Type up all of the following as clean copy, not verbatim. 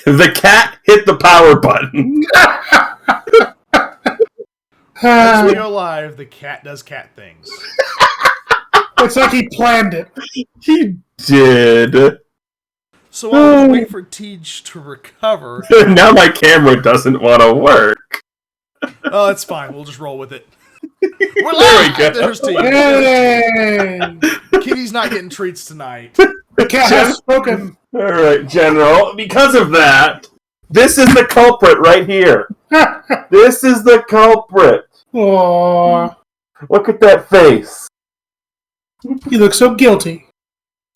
The cat hit the power button. As we go live, the cat does cat things. It's like he planned it. He did. So while we wait for Tej to recover... Now my camera doesn't want to work. Oh, it's fine. We'll just roll with it. We're There live! we go. There's Tej. Yay! Kitty's not getting treats tonight. The cat has spoken. All right, General. Because of that, this is the culprit right here. This is the culprit. Aww. Look at that face. You look so guilty.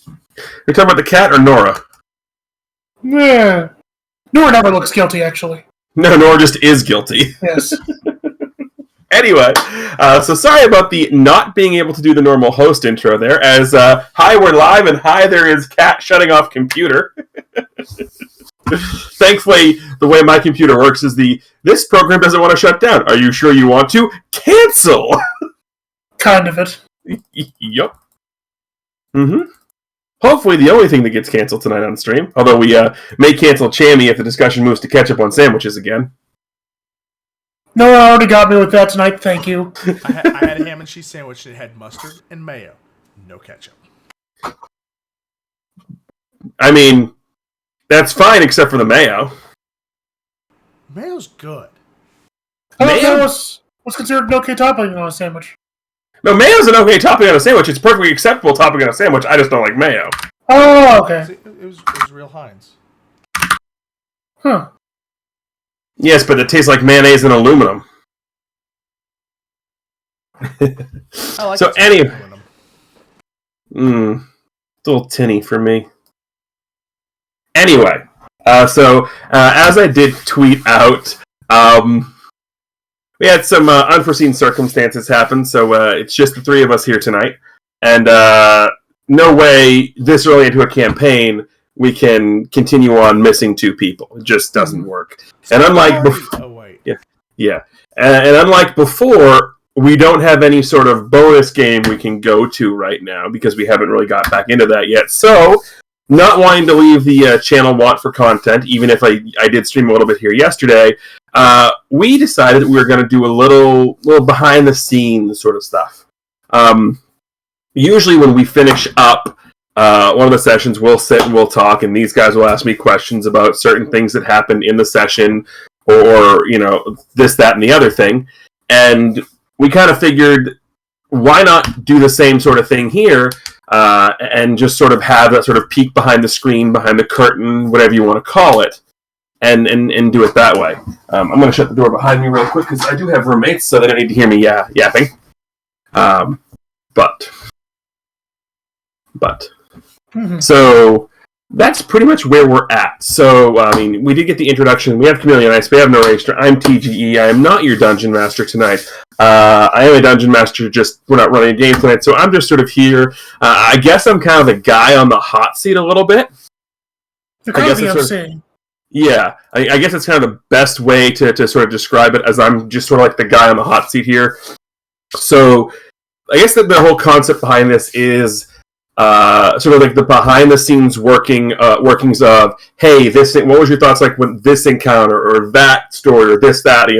You're talking about the cat or Nora? Yeah. Nora never looks guilty, actually. No, Nora just is guilty. Yes. Anyway, so sorry about the not being able to do the normal host intro there, as hi, we're live, and hi, there is cat shutting off computer. Thankfully, the way my computer works is this program doesn't want to shut down. Are you sure you want to? Cancel! Kind of it. Yup. Mm-hmm. Hopefully the only thing that gets canceled tonight on stream, although we may cancel Chammy if the discussion moves to ketchup on sandwiches again. Nora already got me with that tonight, thank you. I had a ham and cheese sandwich that had mustard and mayo. No ketchup. I mean, that's fine except for the mayo. Mayo's good. I thought Mayo? that was considered an okay topping on a sandwich. No, mayo's an okay topping on a sandwich. It's a perfectly acceptable topping on a sandwich. I just don't like mayo. Oh, okay. See, it was real Heinz. Huh. Yes, but it tastes like mayonnaise and aluminum. I like So it. anyway, it's a little tinny for me. Anyway, so as I did tweet out, we had some unforeseen circumstances happen, so it's just the three of us here tonight. And no way this early into a campaign we can continue on missing two people. It just doesn't work. And unlike before, and unlike before, we don't have any sort of bonus game we can go to right now because we haven't really got back into that yet. So, not wanting to leave the channel want for content, even if I did stream a little bit here yesterday, we decided that we were going to do a little behind the scenes sort of stuff. Usually when we finish up one of the sessions, we'll sit and we'll talk, and these guys will ask me questions about certain things that happened in the session, or this, that, and the other thing. And we kind of figured, why not do the same sort of thing here, and just sort of have that sort of peek behind the screen, behind the curtain, whatever you want to call it, and do it that way. I'm going to shut the door behind me real quick, because I do have roommates, so they don't need to hear me yapping. But so that's pretty much where we're at. So, I mean, we did get the introduction. We have Chameleon Ice. We have Narrator. I'm TGE. I am not your Dungeon Master tonight. I am a Dungeon Master, just we're not running a game tonight, so I'm just sort of here. I guess I'm kind of the guy on the hot seat a little bit. The kind of thing I'm saying. Yeah, I guess it's kind of the best way to sort of describe it, as I'm just sort of like the guy on the hot seat here. So, I guess that the whole concept behind this is sort of like the behind-the-scenes workings of, hey, this thing, what was your thoughts like with this encounter, or that story, or this, that,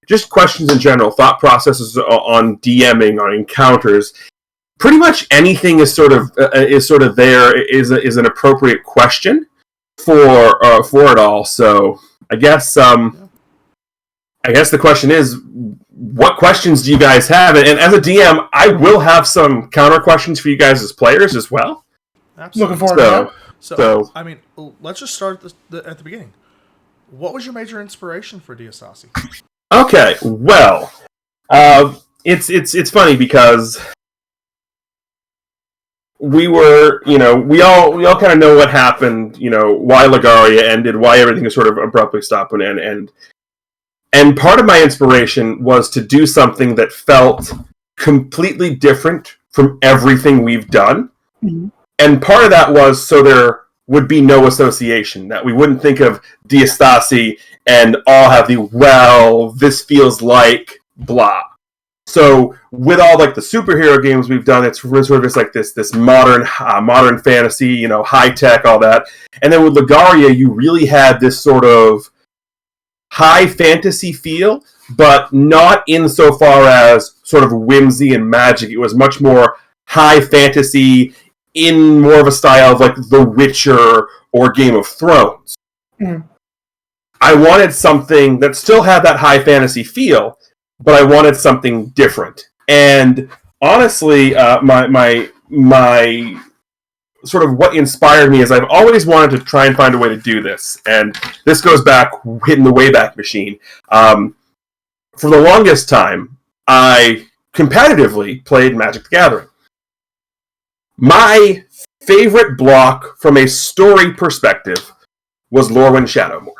just questions in general, thought processes on DMing, on encounters. Pretty much anything is sort of there, is an appropriate question for it all. So I guess the question is, what questions do you guys have? And as a DM, I will have some counter questions for you guys as players as well. Absolutely. Looking forward to that. So, I mean, let's just start at the beginning. What was your major inspiration for Diastasi? Okay, well, it's funny because we were, we all kind of know what happened, why Lagaria ended, why everything was sort of abruptly stopped and end. And part of my inspiration was to do something that felt completely different from everything we've done. Mm-hmm. And part of that was so there would be no association, that we wouldn't think of Diastasi and all have this feels like blah. So with all like the superhero games we've done, it's sort of just like this modern fantasy, high tech, all that. And then with Legaria, you really had this sort of high fantasy feel, but not insofar as sort of whimsy and magic. It was much more high fantasy in more of a style of like The Witcher or Game of Thrones. Mm. I wanted something that still had that high fantasy feel, but I wanted something different. And honestly, my sort of what inspired me is I've always wanted to try and find a way to do this. And this goes back, hitting the Wayback Machine. For the longest time, I competitively played Magic the Gathering. My favorite block from a story perspective was Lorwyn Shadowmoor.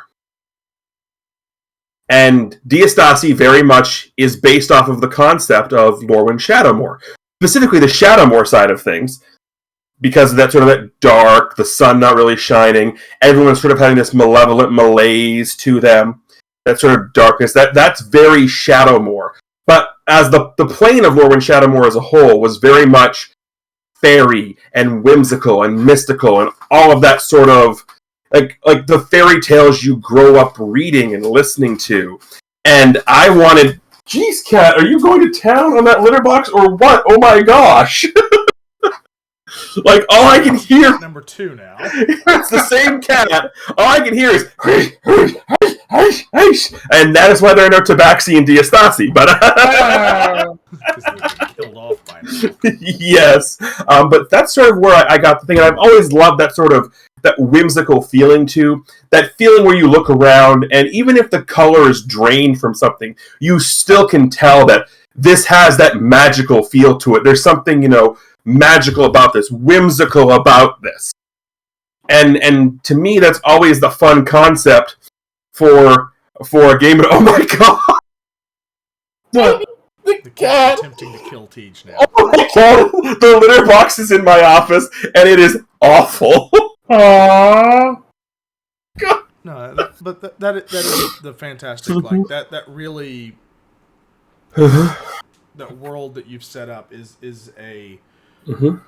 And Diastasi very much is based off of the concept of Lorwyn Shadowmoor. Specifically the Shadowmoor side of things, because of that sort of that dark, the sun not really shining, everyone's sort of having this malevolent malaise to them, that sort of darkness, that's very Shadowmoor. But as the plane of Lorwyn Shadowmoor as a whole was very much fairy and whimsical and mystical and all of that sort of like the fairy tales you grow up reading and listening to. And I wanted, geez, Cat, are you going to town on that litter box or what? Oh my gosh. Like, all I can hear... Number 2 now. It's the same cat. All I can hear is... And that is why there are no Tabaxi and Diastasi. But... Because they've been killed off by now. Yes. But that's sort of where I got the thing. And I've always loved that sort of... that whimsical feeling, too. That feeling where you look around, and even if the color is drained from something, you still can tell that this has that magical feel to it. There's something, magical about this, whimsical about this. And to me, that's always the fun concept for a game. Oh my god! The cat's attempting to kill Tej now. Oh my god! The litter box is in my office, and it is awful. Aww. No, but that is the fantastic, like, that really... that world that you've set up is a... Mm-hmm.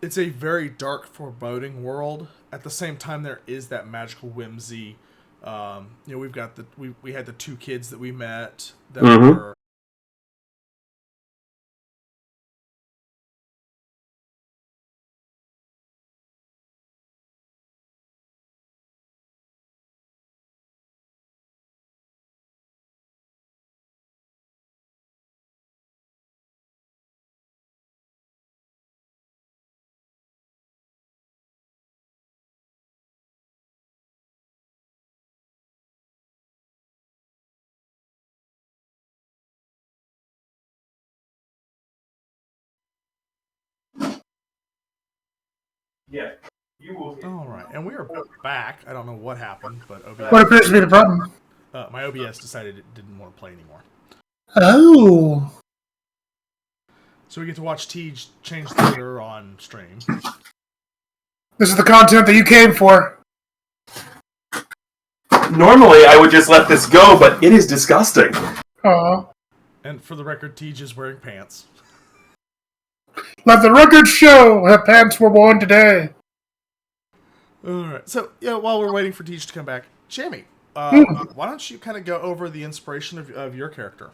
It's a very dark, foreboding world. At the same time, there is that magical whimsy. We've got we had the 2 kids that we met that were... Yeah, you will. All right, and we are back. I don't know what happened, but OBS... What appears to be the problem? my OBS decided it didn't want to play anymore. Oh. So we get to watch Tej change the litter on stream. This is the content that you came for. Normally, I would just let this go, but it is disgusting. Aw. And for the record, Tej is wearing pants. Let the record show her pants were worn today. Alright, so, while we're waiting for Tej to come back, Jamie, why don't you kind of go over the inspiration of your character?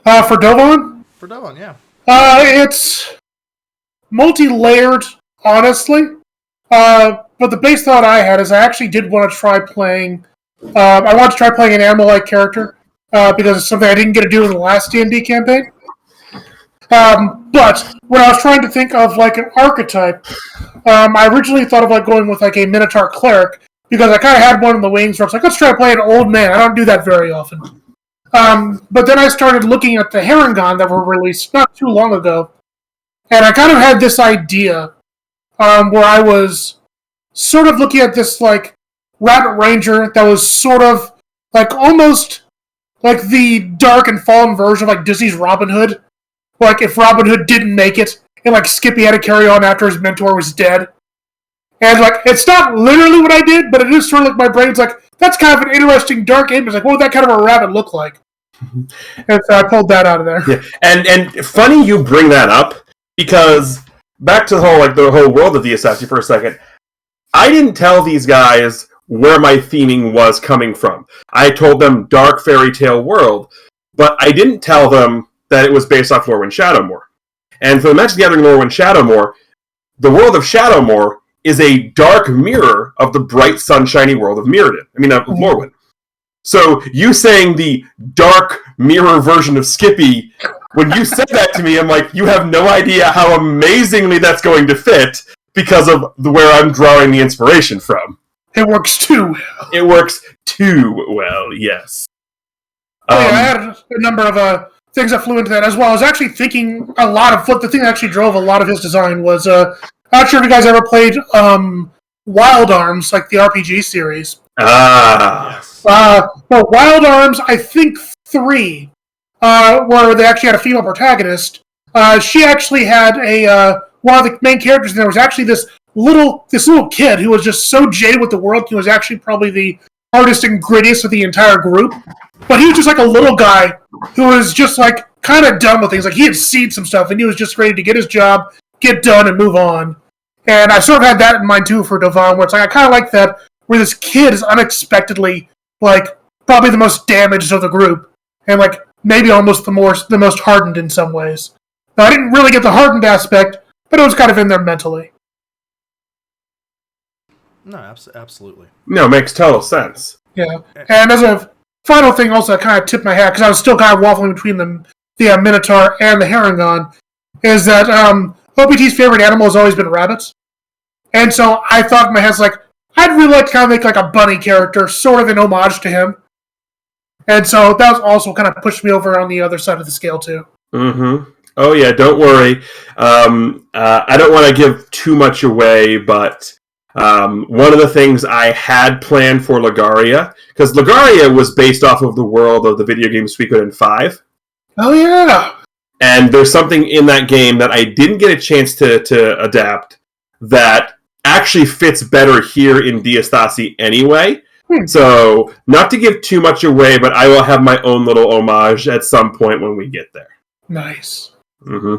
For Dovon? For Dovon, yeah. It's multi-layered, honestly. But the base thought I had is I actually did want to try playing... I wanted to try playing an animal-like character, because it's something I didn't get to do in the last D&D campaign. But when I was trying to think of like an archetype, I originally thought of like going with like a Minotaur cleric, because I kind of had one in the wings where I was like, let's try to play an old man. I don't do that very often. But then I started looking at the Harengon that were released not too long ago, and I kind of had this idea where I was sort of looking at this like Rabbit Ranger that was sort of like almost like the dark and fallen version of like Disney's Robin Hood. Like if Robin Hood didn't make it, and like Skippy had to carry on after his mentor was dead. And like it's not literally what I did, but it is sort of like my brain's like, that's kind of an interesting dark image. Like, what would that kind of a rabbit look like? And so I pulled that out of there. Yeah. And funny you bring that up, because back to the whole world of Diastasi for a second, I didn't tell these guys where my theming was coming from. I told them dark fairy tale world, but I didn't tell them that it was based off Lorwyn Shadowmoor. And for the Magic the Gathering Lorwyn Shadowmoor, the world of Shadowmoor is a dark mirror of the bright, sunshiny world of Mirrodin. Of Lorwyn. So you saying the dark mirror version of Skippy, when you said that to me, I'm like, you have no idea how amazingly that's going to fit because of where I'm drawing the inspiration from. It works too well. It works too well, yes. I had a number of things that flew into that as well. I was actually thinking a lot of what the thing that actually drove a lot of his design was, I'm not sure if you guys ever played Wild Arms, like the RPG series. Yes. But Wild Arms, I think 3, where they actually had a female protagonist. She actually had one of the main characters, and there was actually this little kid who was just so jaded with the world. He was actually probably the hardest and grittiest of the entire group. But he was just like a little guy who was just like kind of done with things. Like he had seen some stuff, and he was just ready to get his job, get done, and move on. And I sort of had that in mind too for Devon, where it's like I kind of like that, where this kid is unexpectedly like probably the most damaged of the group, and like maybe almost the most hardened in some ways. Now, I didn't really get the hardened aspect, but it was kind of in there mentally. No, absolutely. No, makes total sense. Yeah, and as a final thing, also I kind of tipped my hat because I was still kind of waffling between the Minotaur and the Harengon, is that OPT's favorite animal has always been rabbits, and so I thought in my head, like, I'd really like to kind of make like a bunny character, sort of an homage to him, and so that was also kind of pushed me over on the other side of the scale too. Mm-hmm. Oh yeah, don't worry. I don't want to give too much away, but one of the things I had planned for Lagaria, because Lagaria was based off of the world of the video game Suikoden 5. Oh yeah! And there's something in that game that I didn't get a chance to adapt that actually fits better here in Diastasi anyway. So, not to give too much away, but I will have my own little homage at some point when we get there. Nice. Mm-hmm.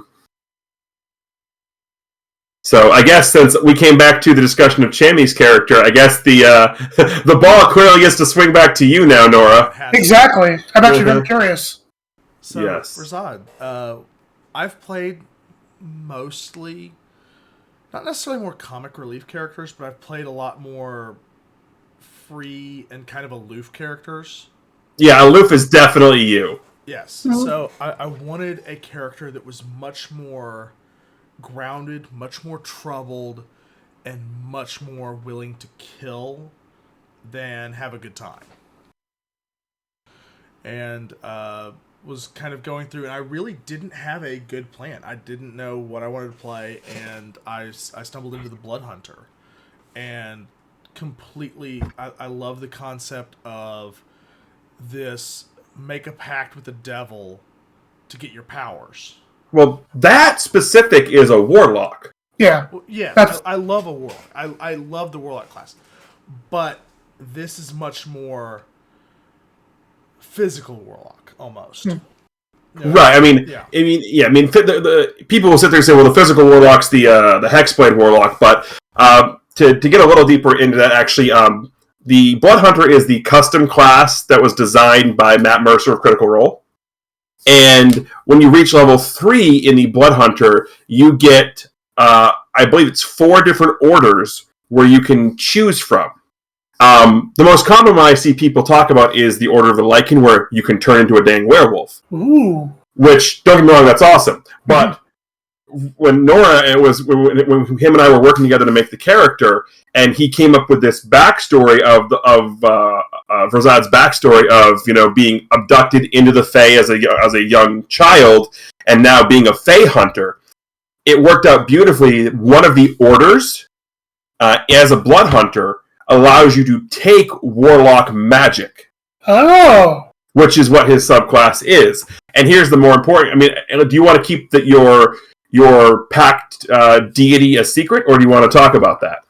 So I guess since we came back to the discussion of Chammy's character, I guess the ball clearly gets to swing back to you now, Nora. Exactly. I'm actually very curious. So, yes. Razad, I've played mostly, not necessarily more comic relief characters, but I've played a lot more free and kind of aloof characters. Yeah, aloof is definitely you. Yes. Mm-hmm. So I wanted a character that was much more grounded, much more troubled, and much more willing to kill than have a good time. And was kind of going through, and I really didn't have a good plan. I didn't know what I wanted to play, and I stumbled into the Blood Hunter. And completely, I love the concept of this make a pact with the devil to get your powers. Well, that specific is a warlock. Yeah. Well, yeah, I love a warlock. I love the warlock class. But this is much more physical warlock, almost. Mm. You know, right. The people will sit there and say, well, the physical warlock's the Hexblade warlock, but to get a little deeper into that, actually, the Blood Hunter is the custom class that was designed by Matt Mercer of Critical Role. And when you reach level 3 in the Blood Hunter, you get, I believe it's 4 different orders where you can choose from. The most common one I see people talk about is the Order of the Lycan, where you can turn into a dang werewolf. Ooh. Which, don't get me wrong, that's awesome. But when Nora, when him and I were working together to make the character, and he came up with this backstory of Razad's backstory of being abducted into the Fae as a young child, and now being a Fae hunter, it worked out beautifully. One of the orders, as a blood hunter, allows you to take warlock magic. Oh. Which is what his subclass is. And here's the more important. Do you want to keep your pact deity a secret, or do you want to talk about that?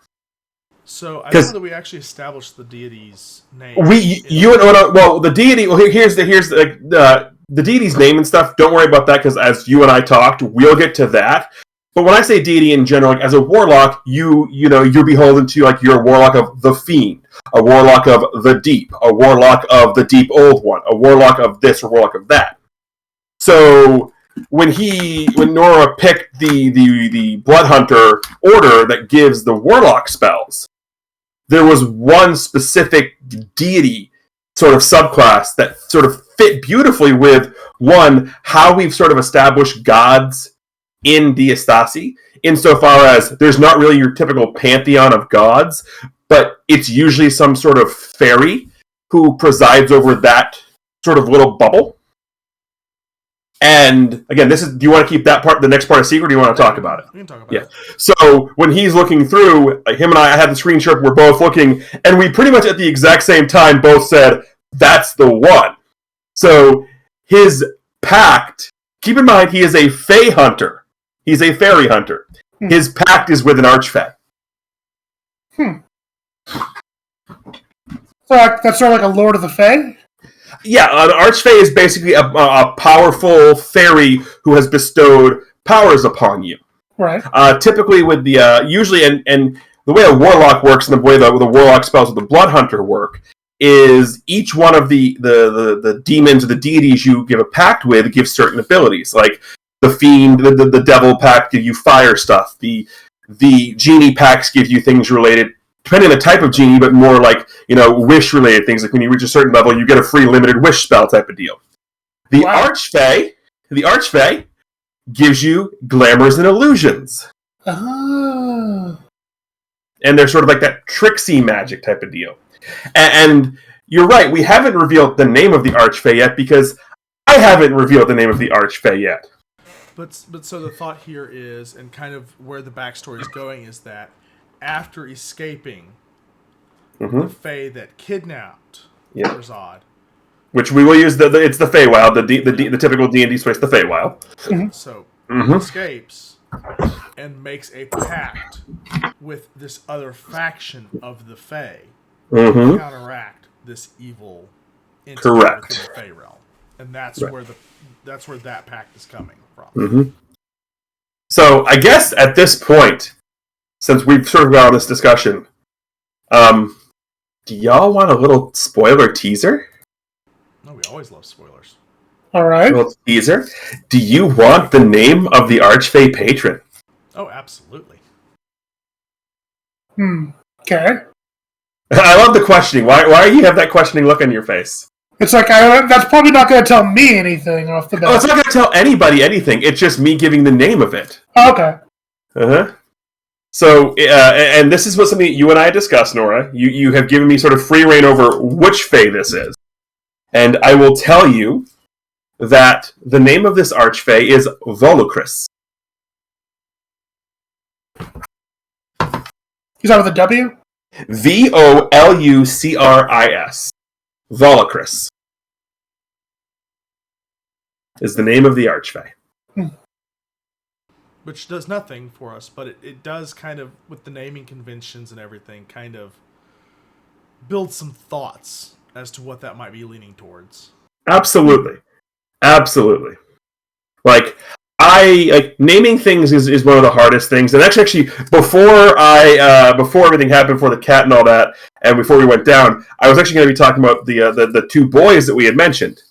So I don't know that we actually established the deity's name. The deity. Well, here's the deity's name and stuff. Don't worry about that because as you and I talked, we'll get to that. But when I say deity in general, like as a warlock, you're beholden to like you're a warlock of the fiend, a warlock of the deep, a warlock of the deep old one, a warlock of this, or warlock of that. So when Nora picked the blood hunter order that gives the warlock spells, there was one specific deity sort of subclass that sort of fit beautifully with how we've sort of established gods in Diastasi, insofar as there's not really your typical pantheon of gods, but it's usually some sort of fairy who presides over that sort of little bubble. And again, do you want to keep that part, the next part, a secret, or do you want to talk about it? We can talk about it. So when he's looking through, him and I had the screen share, we're both looking, and we pretty much at the exact same time both said, that's the one. So his pact, keep in mind, he is a Fey hunter. He's a fairy hunter. His pact is with an archfey. So that's sort of like a Lord of the Fae? Yeah, an archfey is basically a powerful fairy who has bestowed powers upon you. Right. Typically with the, usually, and the way a warlock works and the way the warlock spells with the blood hunter work is each one of the demons or the deities you give a pact with gives certain abilities. Like the fiend, the devil pact give you fire stuff. The genie pacts give you things related, depending on the type of genie, but more like, wish-related things. Like when you reach a certain level, you get a free limited wish spell type of deal. The Archfey gives you glamours and illusions. Oh. And they're sort of like that tricksy magic type of deal. And you're right, we haven't revealed the name of the Archfey yet because I haven't revealed the name of the Archfey yet. But so the thought here is, and kind of where the backstory is going, is that after escaping the Fae that kidnapped Razad, which we will use it's the Feywild, the typical D&D space, the Feywild. So he escapes and makes a pact with this other faction of the Fae to counteract this evil entity within the Fae realm, and that's where that pact is coming from. So I guess at this point, since we've sort of got on this discussion, do y'all want a little spoiler teaser? No, we always love spoilers. All right. A little teaser. Do you want the name of the Archfey patron? Oh, absolutely. Okay. I love the questioning. Why do you have that questioning look on your face? It's like, that's probably not going to tell me anything off the bat. Oh, it's not going to tell anybody anything. It's just me giving the name of it. Okay. So, and this is something you and I discussed, Nora. You have given me sort of free reign over which Fae this is. And I will tell you that the name of this Archfey is Volucris. Is that with a W? Volucris. Volucris is the name of the Archfey. Which does nothing for us, but it does kind of, with the naming conventions and everything, kind of build some thoughts as to what that might be leaning towards. Absolutely. Like, naming things is one of the hardest things. And actually, before everything happened, before the cat and all that, and before we went down, I was actually going to be talking about the two boys that we had mentioned,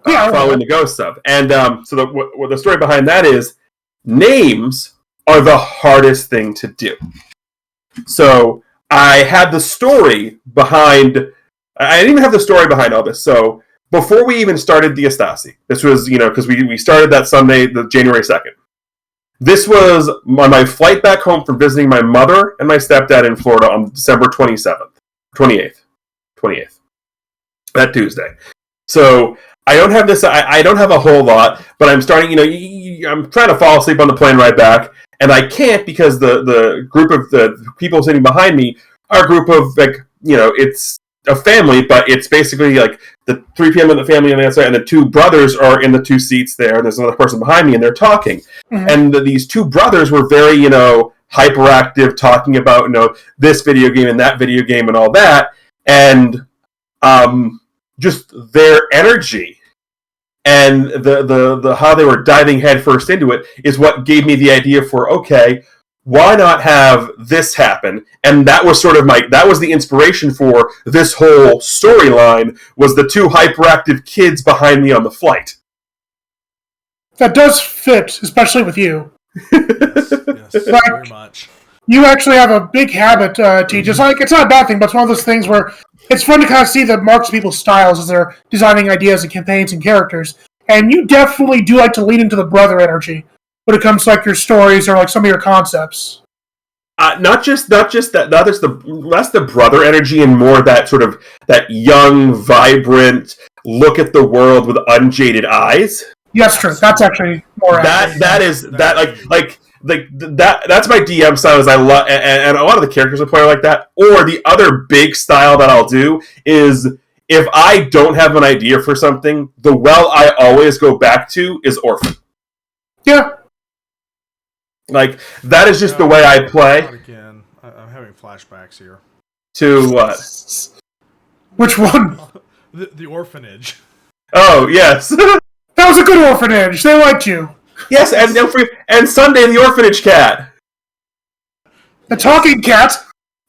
following the ghost stuff. And so the story behind that is, names are the hardest thing to do. So I had the story behind. I didn't even have the story behind all this. So before we even started Diastasi, this was, because we started that Sunday, the January 2nd. This was on my flight back home from visiting my mother and my stepdad in Florida on December 28th, that Tuesday. So I don't have this. I don't have a whole lot, but I'm starting. I'm trying to fall asleep on the plane right back, and I can't because the group of the people sitting behind me are a group of it's a family, but it's basically like the 3 p.m. in the family on the outside, and the 2 brothers are in the 2 seats there. And there's another person behind me, and they're talking. And these 2 brothers were very hyperactive, talking about this video game and that video game and all that, and just their energy and the how they were diving headfirst into it is what gave me the idea for, okay, why not have this happen? And that was sort of that was the inspiration for this whole storyline, was the two hyperactive kids behind me on the flight. That does fit, especially with you. Yes, very much. You actually have a big habit, T. Just like, it's not a bad thing, but it's one of those things where it's fun to kind of see the marks of people's styles as they're designing ideas and campaigns and characters. And you definitely do like to lean into the brother energy when it comes to like your stories or like some of your concepts. Not just that. Less the brother energy and more that sort of that young, vibrant look at the world with unjaded eyes. Yes, true. That's actually more that's my DM style. Is I love, and a lot of the characters I play are like that. Or the other big style that I'll do is, if I don't have an idea for something, the well I always go back to is Orphan. Yeah. Like, that is just the way I play. Not again. I'm having flashbacks here. To what? Which one? The orphanage. Oh, yes. That was a good orphanage. They liked you. Yes, and Sunday the orphanage cat. The talking cat.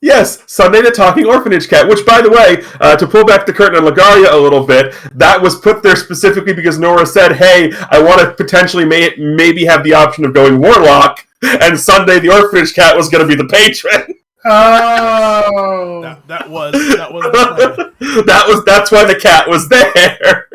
Yes, Sunday the talking orphanage cat, which, by the way, to pull back the curtain on Lagaria a little bit, that was put there specifically because Nora said, hey, I want to potentially maybe have the option of going Warlock, and Sunday the orphanage cat was going to be the patron. Oh. That was the plan. That's why the cat was there.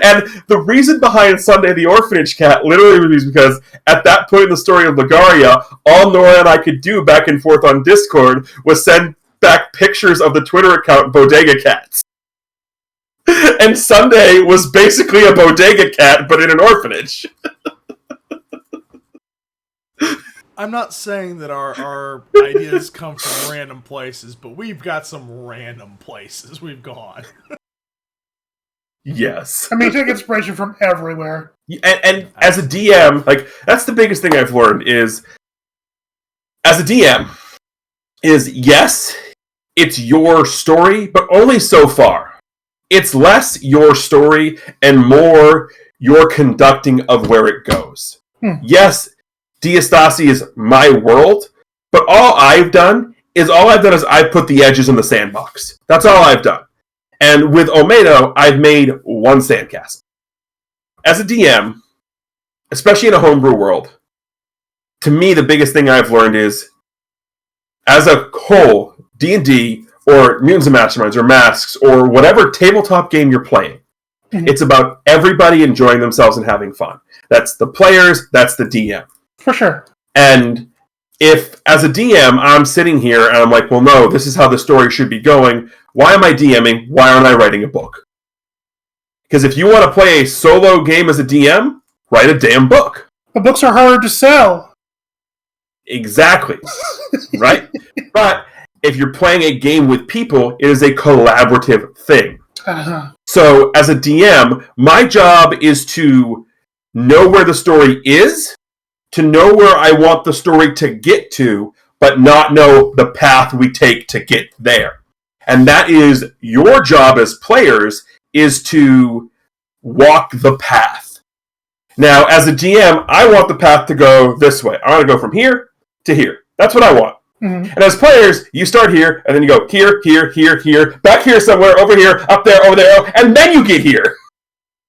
And the reason behind Sunday the orphanage cat literally was because at that point in the story of Lagaria, all Nora and I could do back and forth on Discord was send back pictures of the Twitter account Bodega Cats. And Sunday was basically a bodega cat, but in an orphanage. I'm not saying that our ideas come from random places, but we've got some random places we've gone. Yes. I mean, take inspiration from everywhere. And as a DM, like, that's the biggest thing I've learned is, as a DM, is yes, it's your story, but only so far. It's less your story and more your conducting of where it goes. Yes, Diastasi is my world, but all I've done is I've put the edges in the sandbox. That's all I've done. And with Omedo, I've made one sandcastle. As a DM, especially in a homebrew world, to me the biggest thing I've learned is, as a whole, D&D, or Mutants and Masterminds, or Masks, or whatever tabletop game you're playing, it's about everybody enjoying themselves and having fun. That's the players, that's the DM. For sure. And if, as a DM, I'm sitting here and I'm like, well, no, this is how the story should be going, why am I DMing? Why aren't I writing a book? Because if you want to play a solo game as a DM, write a damn book. The books are harder to sell. Exactly. Right? But if you're playing a game with people, it is a collaborative thing. Uh-huh. So, as a DM, my job is to know where the story is, to know where I want the story to get to, but not know the path we take to get there. And that is your job as players, is to walk the path. Now, as a DM, I want the path to go this way. I want to go from here to here. That's what I want. Mm-hmm. And as players, you start here, and then you go here, here, here, here, back here somewhere, over here, up there, over there, and then you get here.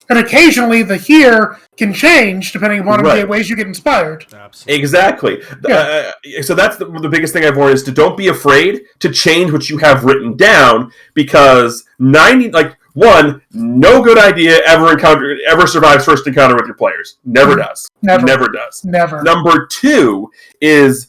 And occasionally, the here can change depending upon the ways you get inspired. Absolutely. Exactly. Yeah. So that's the biggest thing I've learned, is to don't be afraid to change what you have written down, because no good idea ever survives first encounter with your players. Never does. Never does. Never. Number two is,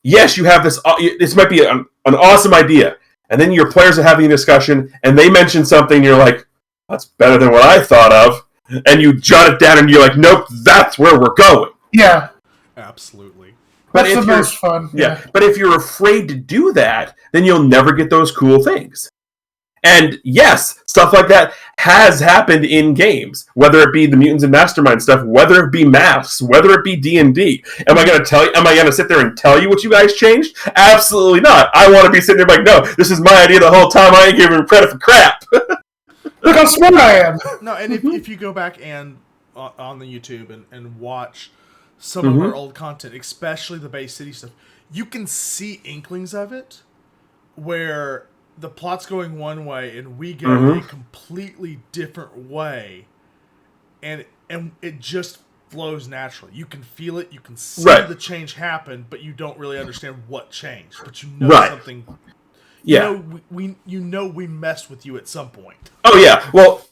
yes, you have this. This might be an awesome idea, and then your players are having a discussion, and they mention something, and you're like, that's better than what I thought of. And you jot it down and you're like, nope, that's where we're going. Yeah. Absolutely. That's the most fun. Yeah. But if you're afraid to do that, then you'll never get those cool things. And yes, stuff like that has happened in games, whether it be the Mutants and Mastermind stuff, whether it be Masks, whether it be D&D. Am I going to sit there and tell you what you guys changed? Absolutely not. I want to be sitting there like, no, this is my idea the whole time. I ain't giving him credit for crap. Look how smart I am. No, and if you go back and on the YouTube and watch some of our old content, especially the Bay City stuff, you can see inklings of it where the plot's going one way and we go a completely different way, and it just flows naturally. You can feel it, you can see the change happen, but you don't really understand what changed. But you know something. You know we messed with you at some point. Oh yeah. Well,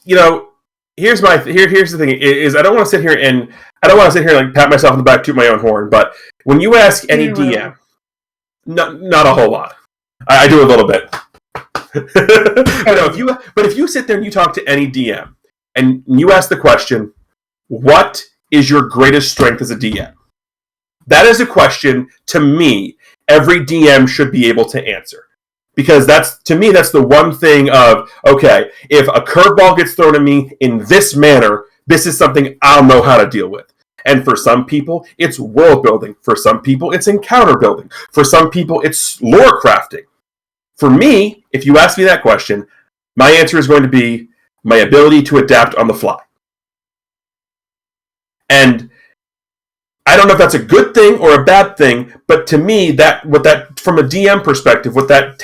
here's the thing is I don't want to sit here and like pat myself on the back, toot my own horn, but when you ask any DM, not a whole lot. I do a little bit. But if you sit there and you talk to any DM and you ask the question, what is your greatest strength as a DM? That is a question, to me, every DM should be able to answer. Because that's the one thing of, okay, if a curveball gets thrown at me in this manner, this is something I'll know how to deal with. And for some people, it's world building. For some people, it's encounter building. For some people, it's lore crafting. For me, if you ask me that question, my answer is going to be my ability to adapt on the fly. And I don't know if that's a good thing or a bad thing, but to me, from a DM perspective, what that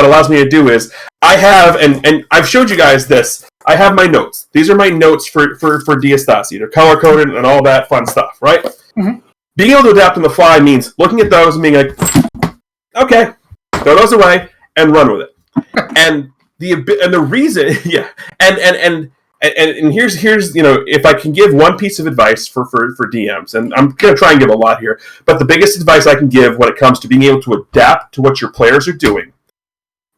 allows me to do is I have, and I've showed you guys this, I have my notes. These are my notes for Diastasi. They're color-coded and all that fun stuff, right? Mm-hmm. Being able to adapt on the fly means looking at those and being like, okay, throw those away and run with it. And the reason, and here's if I can give one piece of advice for DMs, and I'm going to try and give a lot here, but the biggest advice I can give when it comes to being able to adapt to what your players are doing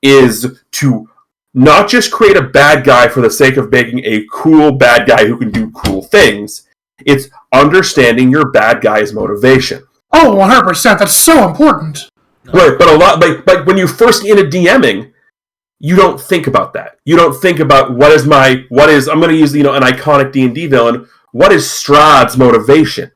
is to not just create a bad guy for the sake of making a cool bad guy who can do cool things. It's understanding your bad guy's motivation. Oh, 100%. That's so important. Right, but a lot, like when you first get into DMing, you don't think about that. You don't think about I'm going to use an iconic D&D villain. What is Strahd's motivation?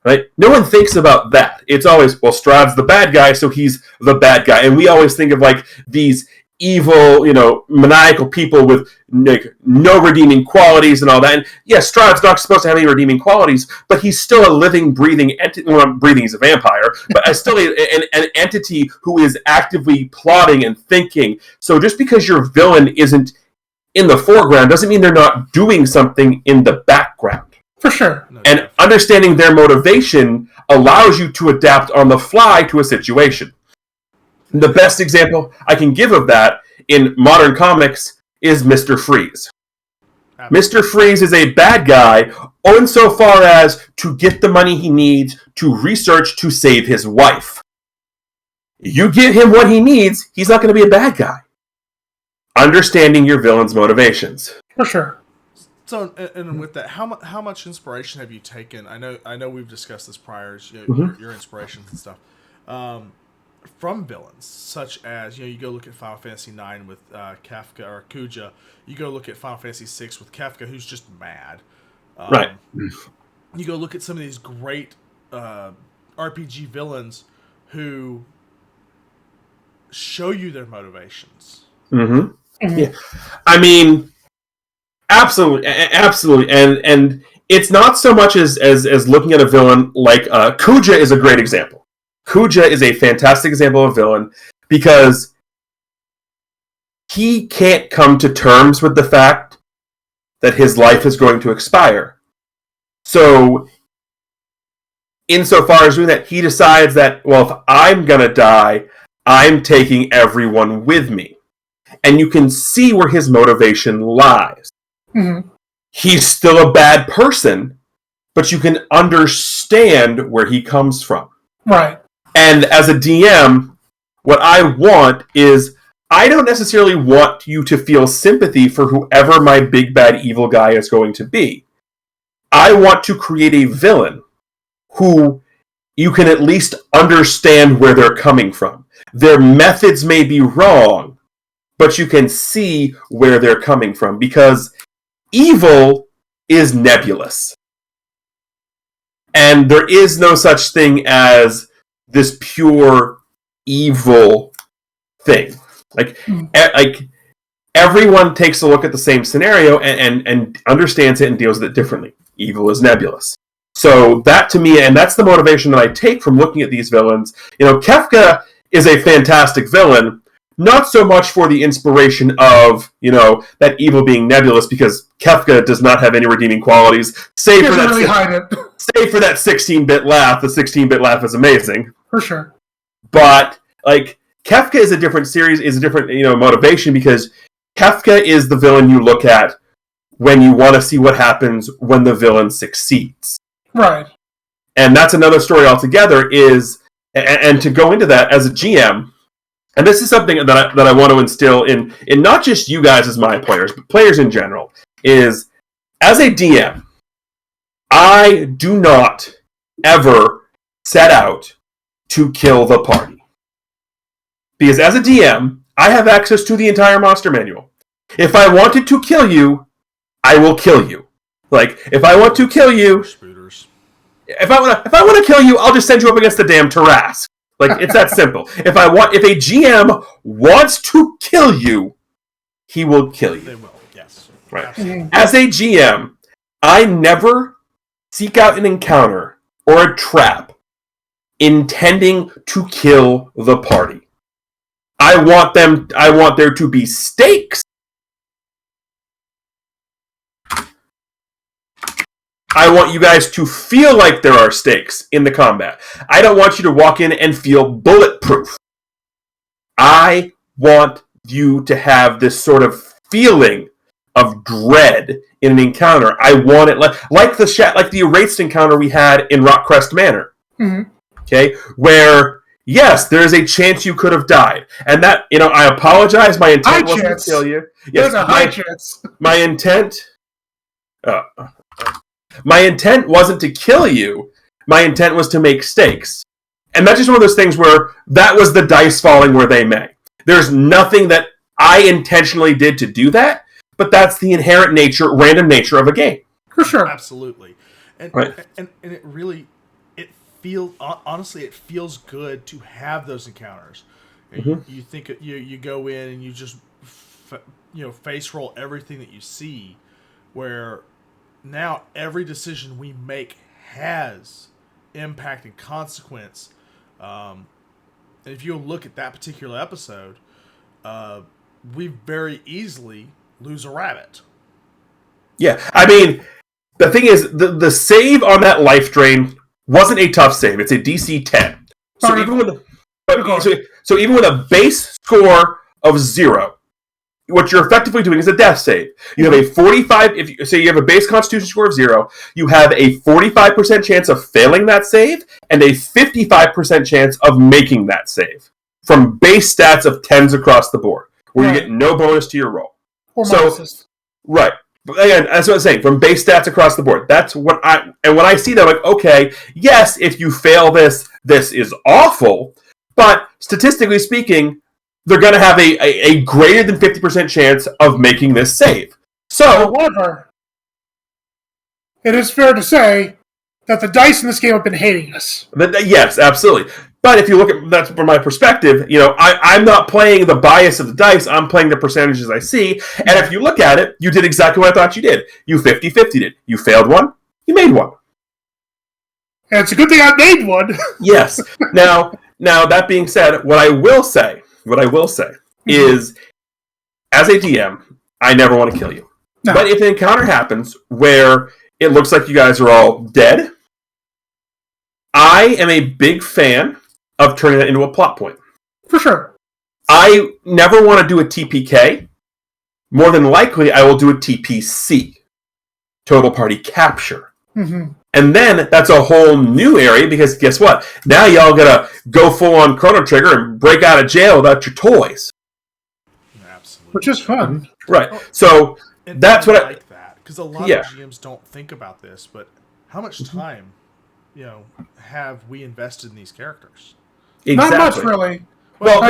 Right? No one thinks about that. It's always, well, Strahd's the bad guy, so he's the bad guy. And we always think of like these evil, maniacal people with no redeeming qualities and all that. And yes, Strahd's not supposed to have any redeeming qualities, but he's still a living, breathing entity. Well, breathing, he's a vampire, but still an entity who is actively plotting and thinking. So just because your villain isn't in the foreground doesn't mean they're not doing something in the background. For sure. And understanding their motivation allows you to adapt on the fly to a situation. The best example I can give of that in modern comics is Mr. Freeze. Mr. Freeze is a bad guy insofar as to get the money he needs to research to save his wife. You give him what he needs, he's not going to be a bad guy. Understanding your villain's motivations. For sure. So, and with that, how much inspiration have you taken? I know we've discussed this prior, your inspirations and stuff. From villains, such as you go look at Final Fantasy IX with Kafka or Kuja. You go look at Final Fantasy VI with Kafka, who's just mad. Right. You go look at some of these great RPG villains who show you their motivations. Mm-hmm. Yeah. I mean, absolutely, and it's not so much as looking at a villain like Kuja is a great example. Kuja is a fantastic example of villain because he can't come to terms with the fact that his life is going to expire. So, insofar as doing that, he decides that, well, if I'm going to die, I'm taking everyone with me. And you can see where his motivation lies. Mm-hmm. He's still a bad person, but you can understand where he comes from. Right. And as a DM, what I want is, I don't necessarily want you to feel sympathy for whoever my big bad evil guy is going to be. I want to create a villain who you can at least understand where they're coming from. Their methods may be wrong, but you can see where they're coming from, because evil is nebulous. And there is no such thing as this pure evil thing. Like everyone takes a look at the same scenario and understands it and deals with it differently. Evil is nebulous. So that to me, and that's the motivation that I take from looking at these villains. Kefka is a fantastic villain, not so much for the inspiration of, that evil being nebulous, because Kefka does not have any redeeming qualities, save for that 16-bit laugh. The 16-bit laugh is amazing. For sure. But, Kefka is a different series, is a different, motivation, because Kefka is the villain you look at when you want to see what happens when the villain succeeds. Right. And that's another story altogether, and to go into that as a GM, and this is something that I want to instill in not just you guys as my players, but players in general, is as a DM, I do not ever set out to kill the party. Because as a DM, I have access to the entire monster manual. If I wanted to kill you, I will kill you. If I want to kill you, if I want to kill you, I'll just send you up against the damn Tarrasque. It's that simple. If a GM wants to kill you, he will kill you. They will, yes. Right. Absolutely. As a GM, I never seek out an encounter or a trap intending to kill the party. I want there to be stakes. I want you guys to feel like there are stakes in the combat. I don't want you to walk in and feel bulletproof. I want you to have this sort of feeling of dread in an encounter. I want it like the erased encounter we had in Rockcrest Manor. Mm-hmm. Okay, where yes, there is a chance you could have died, and that I apologize. My intent wasn't to kill you. Yes, there's a high chance. My intent. My intent wasn't to kill you. My intent was to make stakes. And that's just one of those things where that was the dice falling where they may. There's nothing that I intentionally did to do that, but that's the inherent random nature of a game. For sure. Absolutely. And right. and it really, honestly, it feels good to have those encounters. Mm-hmm. You think you go in and you just face roll everything that you see, where now every decision we make has impact and consequence. And if you look at that particular episode, we very easily lose a rabbit. Yeah. I mean, the thing is, the save on that life drain wasn't a tough save. It's a DC 10. So even with a base score of 0, what you're effectively doing is a death save. You have a 45. If you say you have a base Constitution score of 0, you have a 45% chance of failing that save and a 55% chance of making that save from base stats of 10s across the board, where you get no bonus to your roll. Right. But again, that's what I'm saying. From base stats across the board, that's what when I see that, I'm like, okay, yes, if you fail this is awful, but statistically speaking, they're going to have a greater than 50% chance of making this save. So, however, it is fair to say that the dice in this game have been hating us. Yes, absolutely. But if you look at that from my perspective, I'm not playing the bias of the dice. I'm playing the percentages I see. And if you look at it, you did exactly what I thought you did. You 50-50'd it. You failed one. You made one. And it's a good thing I made one. Yes. Now that being said, what I will say is, as a DM, I never want to kill you. No. But if an encounter happens where it looks like you guys are all dead, I am a big fan of turning that into a plot point. For sure. I never want to do a TPK. More than likely, I will do a TPC. Total Party Capture. Mm-hmm. And then that's a whole new area, because guess what? Now y'all gotta go full on Chrono Trigger and break out of jail without your toys. Absolutely. Which is fun. Right. So that's what I like that. Because a lot of GMs don't think about this, but how much time, have we invested in these characters? Exactly. Not much, really. Well,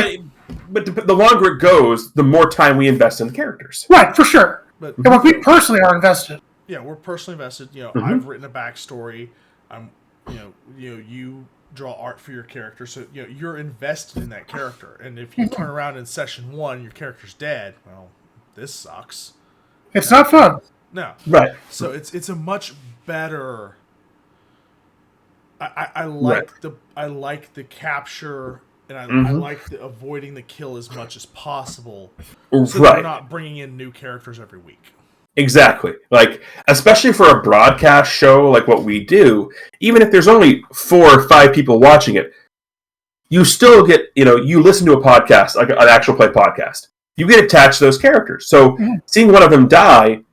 but the longer it goes, the more time we invest in the characters. Right, for sure. But we personally are invested. Yeah, we're personally invested. Mm-hmm. I've written a backstory. You draw art for your character, so you're invested in that character. And if you turn around in session 1, your character's dead, well, this sucks. It's not fun. No, right. So it's a much better. I like the capture, and I like the avoiding the kill as much as possible, so that we're not bringing in new characters every week. Exactly. Like, especially for a broadcast show like what we do, even if there's only 4 or 5 people watching it, you still get, you listen to a podcast, like an actual play podcast. You get attached to those characters. So seeing one of them die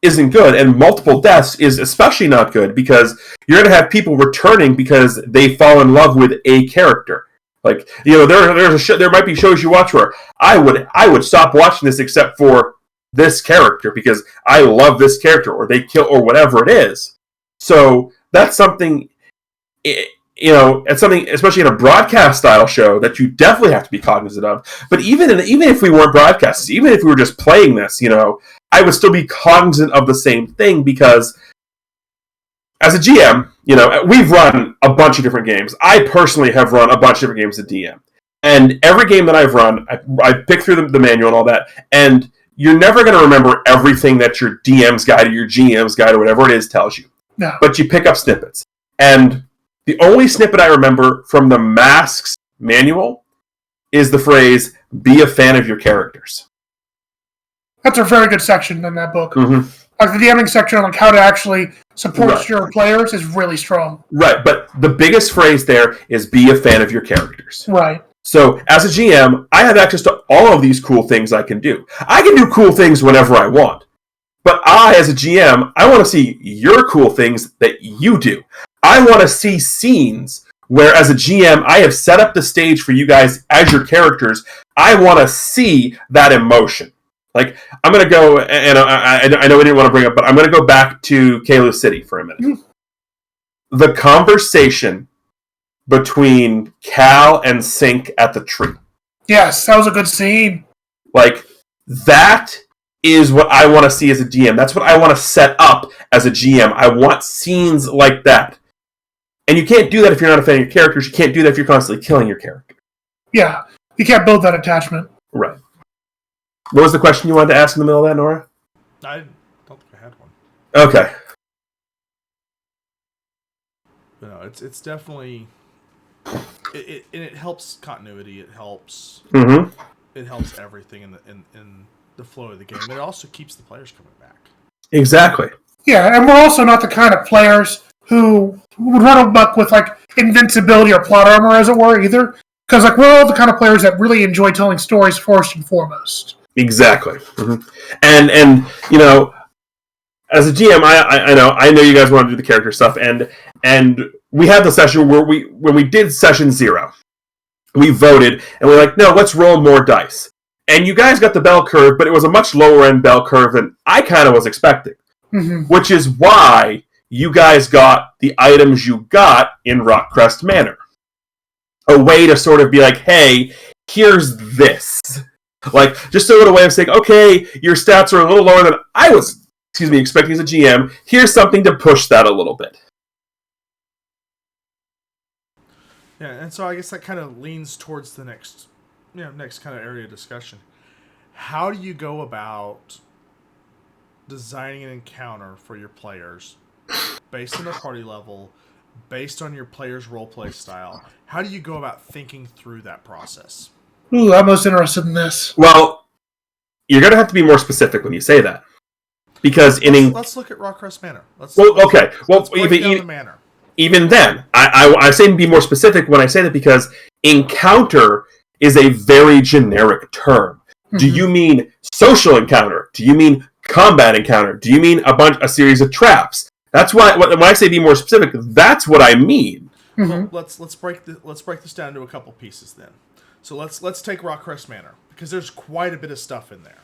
isn't good, and multiple deaths is especially not good, because you're going to have people returning because they fall in love with a character. Like, there might be shows you watch where I would stop watching this except for this character because I love this character, or they kill, or whatever it is. So that's something, it's something, especially in a broadcast style show, that you definitely have to be cognizant of. But even if we weren't broadcasters, even if we were just playing this, I would still be cognizant of the same thing, because as a GM, we've run a bunch of different games. I personally have run a bunch of different games as a DM. And every game that I've run, I pick through the manual and all that, and you're never going to remember everything that your DM's guide or your GM's guide or whatever it is tells you. No. But you pick up snippets. And the only snippet I remember from the Masks manual is the phrase, "Be a fan of your characters." That's a very good section in that book. Mm-hmm. Like the DMing section on how to actually support your players is really strong. Right, but the biggest phrase there is, "Be a fan of your characters." Right. So, as a GM, I have access to all of these cool things I can do. I can do cool things whenever I want. But I, as a GM, I want to see your cool things that you do. I want to see scenes where, as a GM, I have set up the stage for you guys as your characters. I want to see that emotion. Like, I'm going to go, and I know we didn't want to bring up, but I'm going to go back to Kalu City for a minute. The conversation between Cal and Sink at the tree. Yes, that was a good scene. Like, that is what I want to see as a DM. That's what I want to set up as a GM. I want scenes like that. And you can't do that if you're not a fan of your characters. You can't do that if you're constantly killing your character. Yeah, you can't build that attachment. Right. What was the question you wanted to ask in the middle of that, Nora? I don't think I had one. Okay. But no, it's definitely... It helps continuity. It helps. Mm-hmm. It helps everything in the flow of the game. But it also keeps the players coming back. Exactly. Yeah, and we're also not the kind of players who would run amok with like invincibility or plot armor, as it were, either. Because like we're all the kind of players that really enjoy telling stories first and foremost. Exactly. Mm-hmm. And as a GM, I know you guys want to do the character stuff, and we had the session where when we did session 0, we voted, and we're like, no, let's roll more dice. And you guys got the bell curve, but it was a much lower end bell curve than I kind of was expecting. Mm-hmm. Which is why you guys got the items you got in Rockcrest Manor. A way to sort of be like, hey, here's this. Like, just a little way of saying, okay, your stats are a little lower than I was, expecting as a GM. Here's something to push that a little bit. Yeah, and so I guess that kind of leans towards the next kind of area of discussion. How do you go about designing an encounter for your players based on their party level, based on your players' roleplay style? How do you go about thinking through that process? Ooh, I'm most interested in this. Well, you're going to have to be more specific when you say that. Because let's look at Rockcrest Manor. Let's break down the manor. Even then, I say be more specific when I say that, because encounter is a very generic term. Mm-hmm. Do you mean social encounter? Do you mean combat encounter? Do you mean a series of traps? That's why when I say be more specific, that's what I mean. Mm-hmm. Let's break this down to a couple pieces then. So let's take Rockcrest Manor, because there's quite a bit of stuff in there.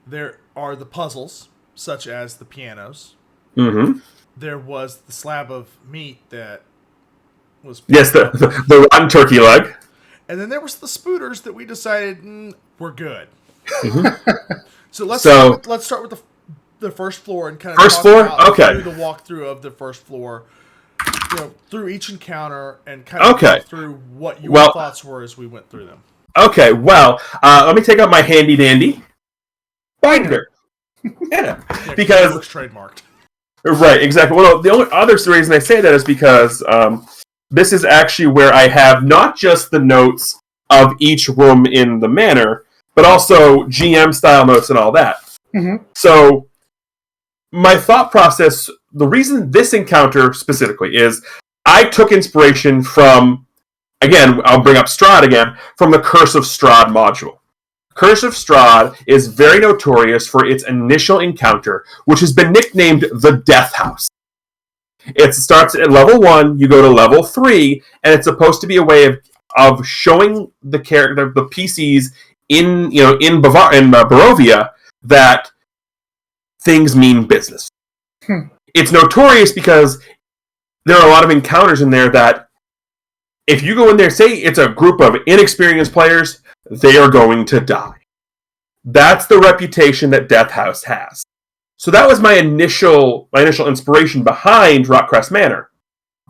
There are the puzzles, such as the pianos. Mm-hmm. There was the slab of meat that was... Yes, the rotten turkey leg. And then there was the spooters that we decided we're good. Mm-hmm. So let's start with the first floor and kind of first floor. Okay. Do the walkthrough of the first floor, through each encounter and kind of go through what your thoughts were as we went through them. Okay. Well, let me take out my handy dandy binder. Yeah, because it looks trademarked. Right, exactly. Well, the only other reason I say that is because this is actually where I have not just the notes of each room in the manor, but also GM style notes and all that. Mm-hmm. So, my thought process, the reason this encounter specifically is I took inspiration from, again, I'll bring up Strahd again, from the Curse of Strahd module. Curse of Strahd is very notorious for its initial encounter, which has been nicknamed the Death House. It starts at level 1, you go to level 3, and it's supposed to be a way of showing the character, the PCs in Barovia, that things mean business. It's notorious because there are a lot of encounters in there that if you go in there, say it's a group of inexperienced players, they are going to die. That's the reputation that Death House has. So that was my initial inspiration behind Rockcrest Manor.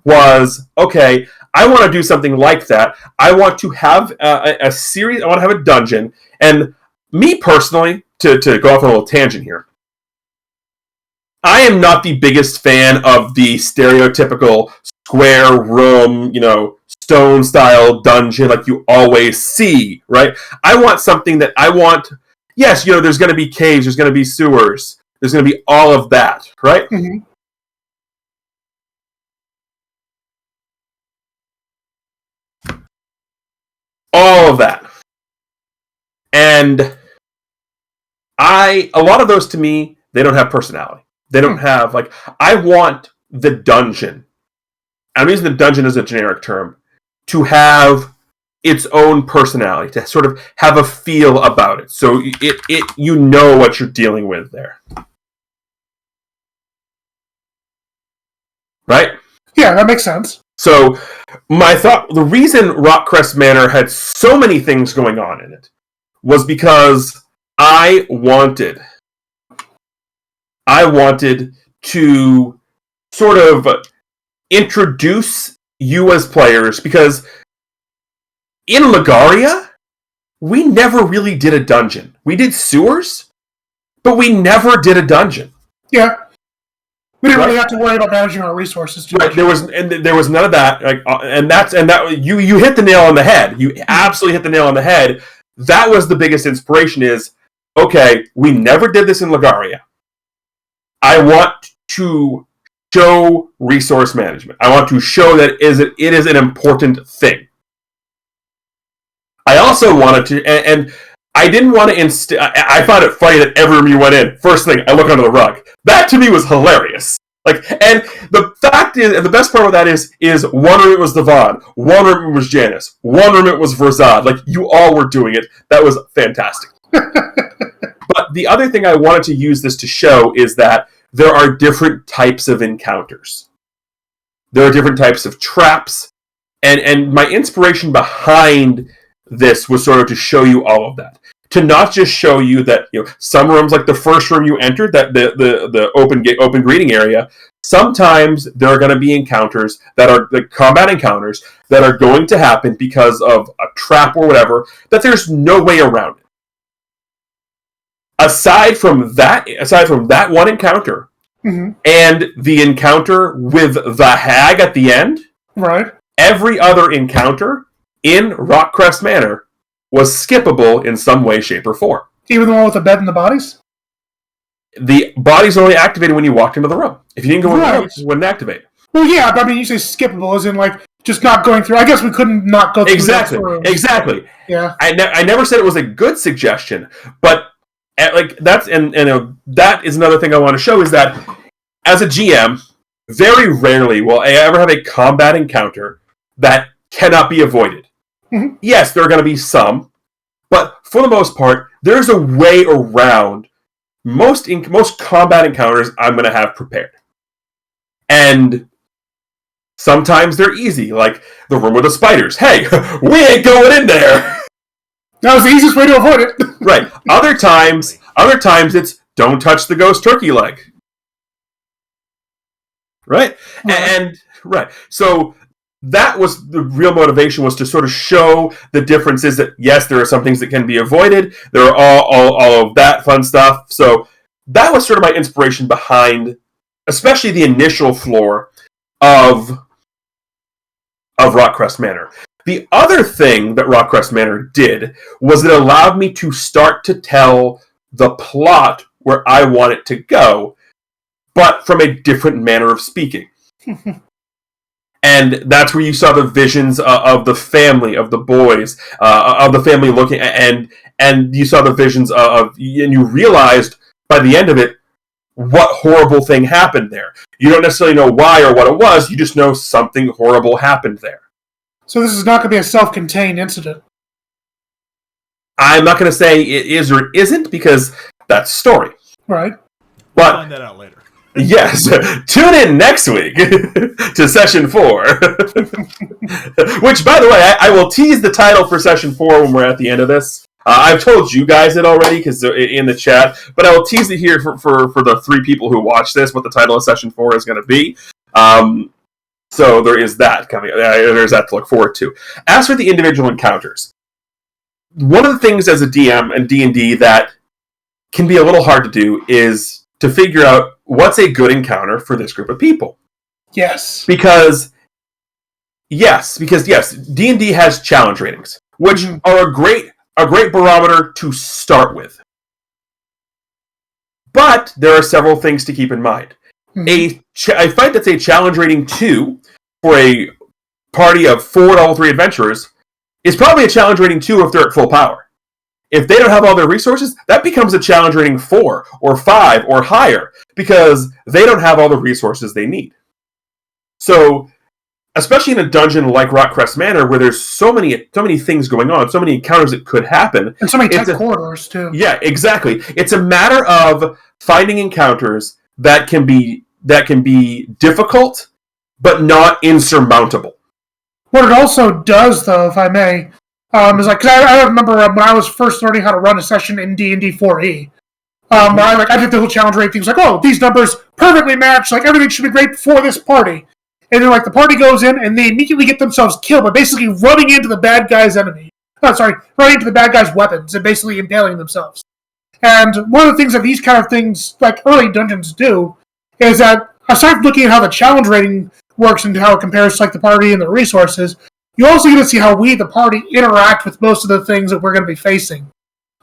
Was, okay, I want to do something like that. I want to have a series, I want to have a dungeon. And me personally, to go off on a little tangent here, I am not the biggest fan of the stereotypical square room, stone-style dungeon like you always see, right? I want something that yes, there's going to be caves, there's going to be sewers, there's going to be all of that, right? Mm-hmm. All of that. And a lot of those to me, they don't have personality. They don't have, I want the dungeon, I'm using the dungeon as a generic term, to have its own personality, to sort of have a feel about it. So you know what you're dealing with there. Right? Yeah, that makes sense. So my thought, the reason Rockcrest Manor had so many things going on in it was because I wanted to sort of introduce you as players, because in Lagaria, we never really did a dungeon. We did sewers, but we never did a dungeon. Yeah. We didn't really have to worry about managing our resources too much. There was none of that. You hit the nail on the head. You absolutely hit the nail on the head. That was the biggest inspiration is, okay, we never did this in Lagaria. I want to show resource management. I want to show that it is an important thing. I also wanted to, and I didn't want to I found it funny that every room you went in, first thing, I look under the rug. That to me was hilarious. And the fact is, and the best part of that is one room it was Devon, one room it was Janice, one room it was Verzad. You all were doing it. That was fantastic. But the other thing I wanted to use this to show is that there are different types of encounters. There are different types of traps. And my inspiration behind this was sort of to show you all of that. To not just show you that, some rooms, like the first room you entered, that the open greeting area, sometimes there are going to be encounters that are the combat encounters that are going to happen because of a trap or whatever, that there's no way around it. Aside from that one encounter, mm-hmm. and the encounter with the hag at the end, right? Every other encounter in Rockcrest Manor was skippable in some way, shape, or form. Even the one with the bed and the bodies? The bodies only activated when you walked into the room. If you didn't go in the room, it wouldn't activate. Well, yeah, but you say skippable as in, just not going through. I guess we couldn't not go through. Exactly. Yeah. I never said it was a good suggestion, but that is another thing I want to show is that as a GM, very rarely will I ever have a combat encounter that cannot be avoided. Mm-hmm. Yes, there are going to be some, but for the most part, there's a way around most combat encounters I'm going to have prepared. And Sometimes they're easy, like the room with the spiders. Hey, we ain't going in there. That was the easiest way to avoid it. Right. Other times it's don't touch the ghost turkey leg. Right? And right. So that was the real motivation, was to sort of show the differences, that yes, there are some things that can be avoided. There are all of that fun stuff. So that was sort of my inspiration behind, especially the initial floor of Rockcrest Manor. The other thing that Rockcrest Manor did was it allowed me to start to tell the plot where I want it to go, but from a different manner of speaking. And that's where you saw the visions of the family, of the boys, of the family looking, and you saw the visions and you realized by the end of it what horrible thing happened there. You don't necessarily know why or what it was, you just know something horrible happened there. So this is not going to be a self-contained incident. I'm not going to say it is or isn't, because that's story. Right. We'll find that out later. Yes, tune in next week to Session 4. Which, by the way, I will tease the title for Session 4 when we're at the end of this. I've told you guys it already because in the chat, but I will tease it here for the 3 people who watch this, what the title of Session 4 is going to be. So there is that coming. There's that to look forward to. As for the individual encounters, one of the things as a DM and D&D that can be a little hard to do is to figure out what's a good encounter for this group of people. Yes. Because yes, D&D has challenge ratings, which are a great barometer to start with. But there are several things to keep in mind. A fight that's a challenge rating 2 for a party of 4 level 3 adventurers is probably a challenge rating 2 if they're at full power. If they don't have all their resources, that becomes a challenge rating 4 or 5 or higher, because they don't have all the resources they need. So, especially in a dungeon like Rockcrest Manor, where there's so many things going on, so many encounters that could happen, and so many tight corridors too. Yeah, exactly. It's a matter of finding encounters that can be difficult, but not insurmountable. What it also does, though, if I may, is like, cause I remember when I was first learning how to run a session in D&D 4E. I did the whole challenge rate things like, oh, these numbers perfectly match, like everything should be great for this party. And then like the party goes in and they immediately get themselves killed by basically running into the bad guy's running into the bad guy's weapons and basically impaling themselves. And one of the things that these kind of things, like early dungeons, do is that aside from looking at how the challenge rating works and how it compares to like the party and the resources, you also get to see how we, the party, interact with most of the things that we're going to be facing.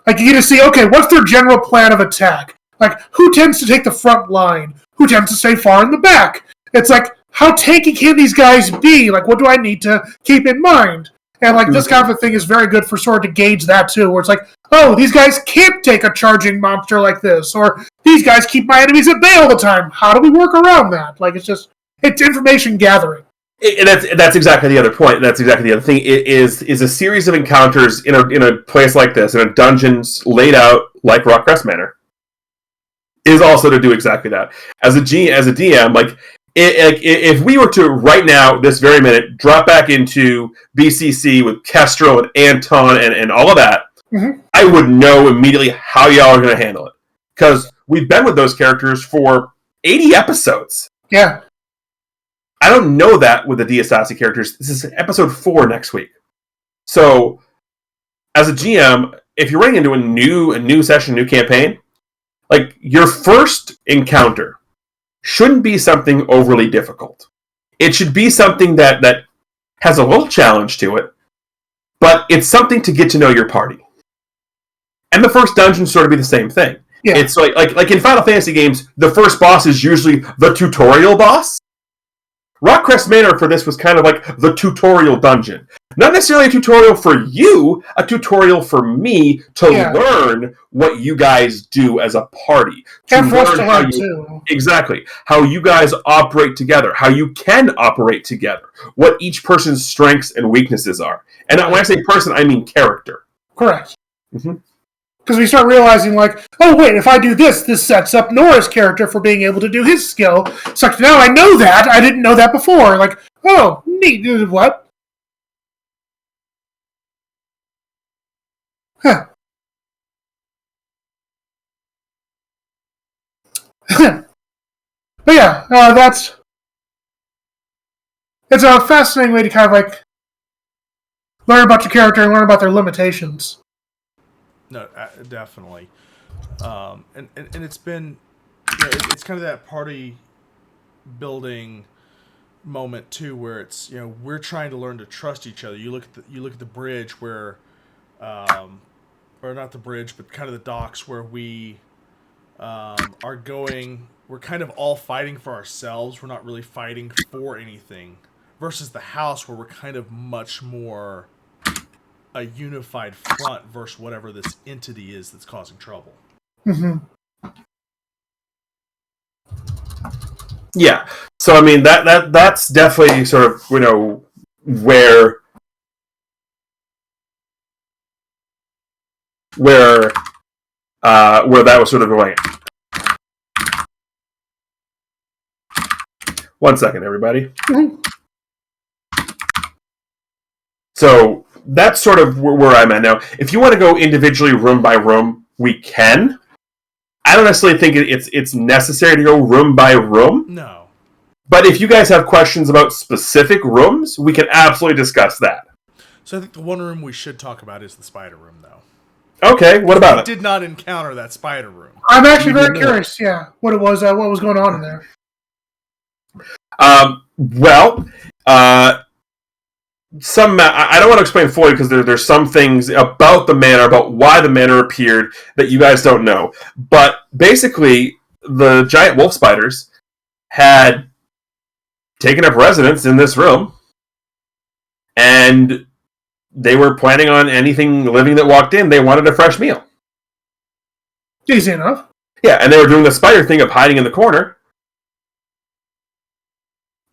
Like, you get to see, okay, what's their general plan of attack? Like, who tends to take the front line? Who tends to stay far in the back? It's like, how tanky can these guys be? Like, what do I need to keep in mind? And, like, this kind of a thing is very good for sort of to gauge that, too, where it's like, oh, these guys can't take a charging monster like this, or these guys keep my enemies at bay all the time. How do we work around that? Like, it's information gathering. And that's exactly the other point. That's exactly the other thing. It is a series of encounters in a place like this, in a dungeon laid out like Rockcrest Manor, is also to do exactly that. As a DM, like if we were to right now, this very minute, drop back into BCC with Kestrel and Anton and all of that, I would know immediately how y'all are going to handle it, because we've been with those characters for 80 episodes. Yeah. I don't know that with the Diastasi characters. This is episode 4 next week. So, as a GM, if you're running into a new session, new campaign, like, your first encounter shouldn't be something overly difficult. It should be something that has a little challenge to it, but it's something to get to know your party. And the first dungeon sort of be the same thing. Yeah. It's like in Final Fantasy games, the first boss is usually the tutorial boss. Rockcrest Manor for this was kind of like the tutorial dungeon. Not necessarily a tutorial for you, a tutorial for me to learn what you guys do as a party. And for us to learn too. Exactly. How you guys operate together. How you can operate together. What each person's strengths and weaknesses are. And when I say person, I mean character. Correct. Mm-hmm. Because we start realizing, like, oh, wait, if I do this, this sets up Nora's character for being able to do his skill. It's like, now I know that. I didn't know that before. Like, oh, neat. What? Huh. But yeah, it's a fascinating way to kind of, like, learn about your character and learn about their limitations. No, definitely. And it's been, it's kind of that party building moment too, where it's, we're trying to learn to trust each other. You look at the bridge where, or not the bridge, but kind of the docks where we are going. We're kind of all fighting for ourselves. We're not really fighting for anything. Versus the house, where we're kind of much more a unified front versus whatever this entity is that's causing trouble. Mm-hmm. Yeah. So I mean that's definitely sort of where that was sort of going. 1 second, everybody. Mm-hmm. So that's sort of where I'm at now. If you want to go individually room by room, we can. I don't necessarily think it's necessary to go room by room. No. But if you guys have questions about specific rooms, we can absolutely discuss that. So I think the one room we should talk about is the spider room, though. Okay, what about it? I did not encounter that spider room. I'm actually very curious, what it was, what was going on in there. I don't want to explain fully because there's some things about the manor, about why the manor appeared, that you guys don't know. But basically, the giant wolf spiders had taken up residence in this room, and they were planning on anything living that walked in. They wanted a fresh meal. Easy enough. Yeah, and they were doing the spider thing of hiding in the corner.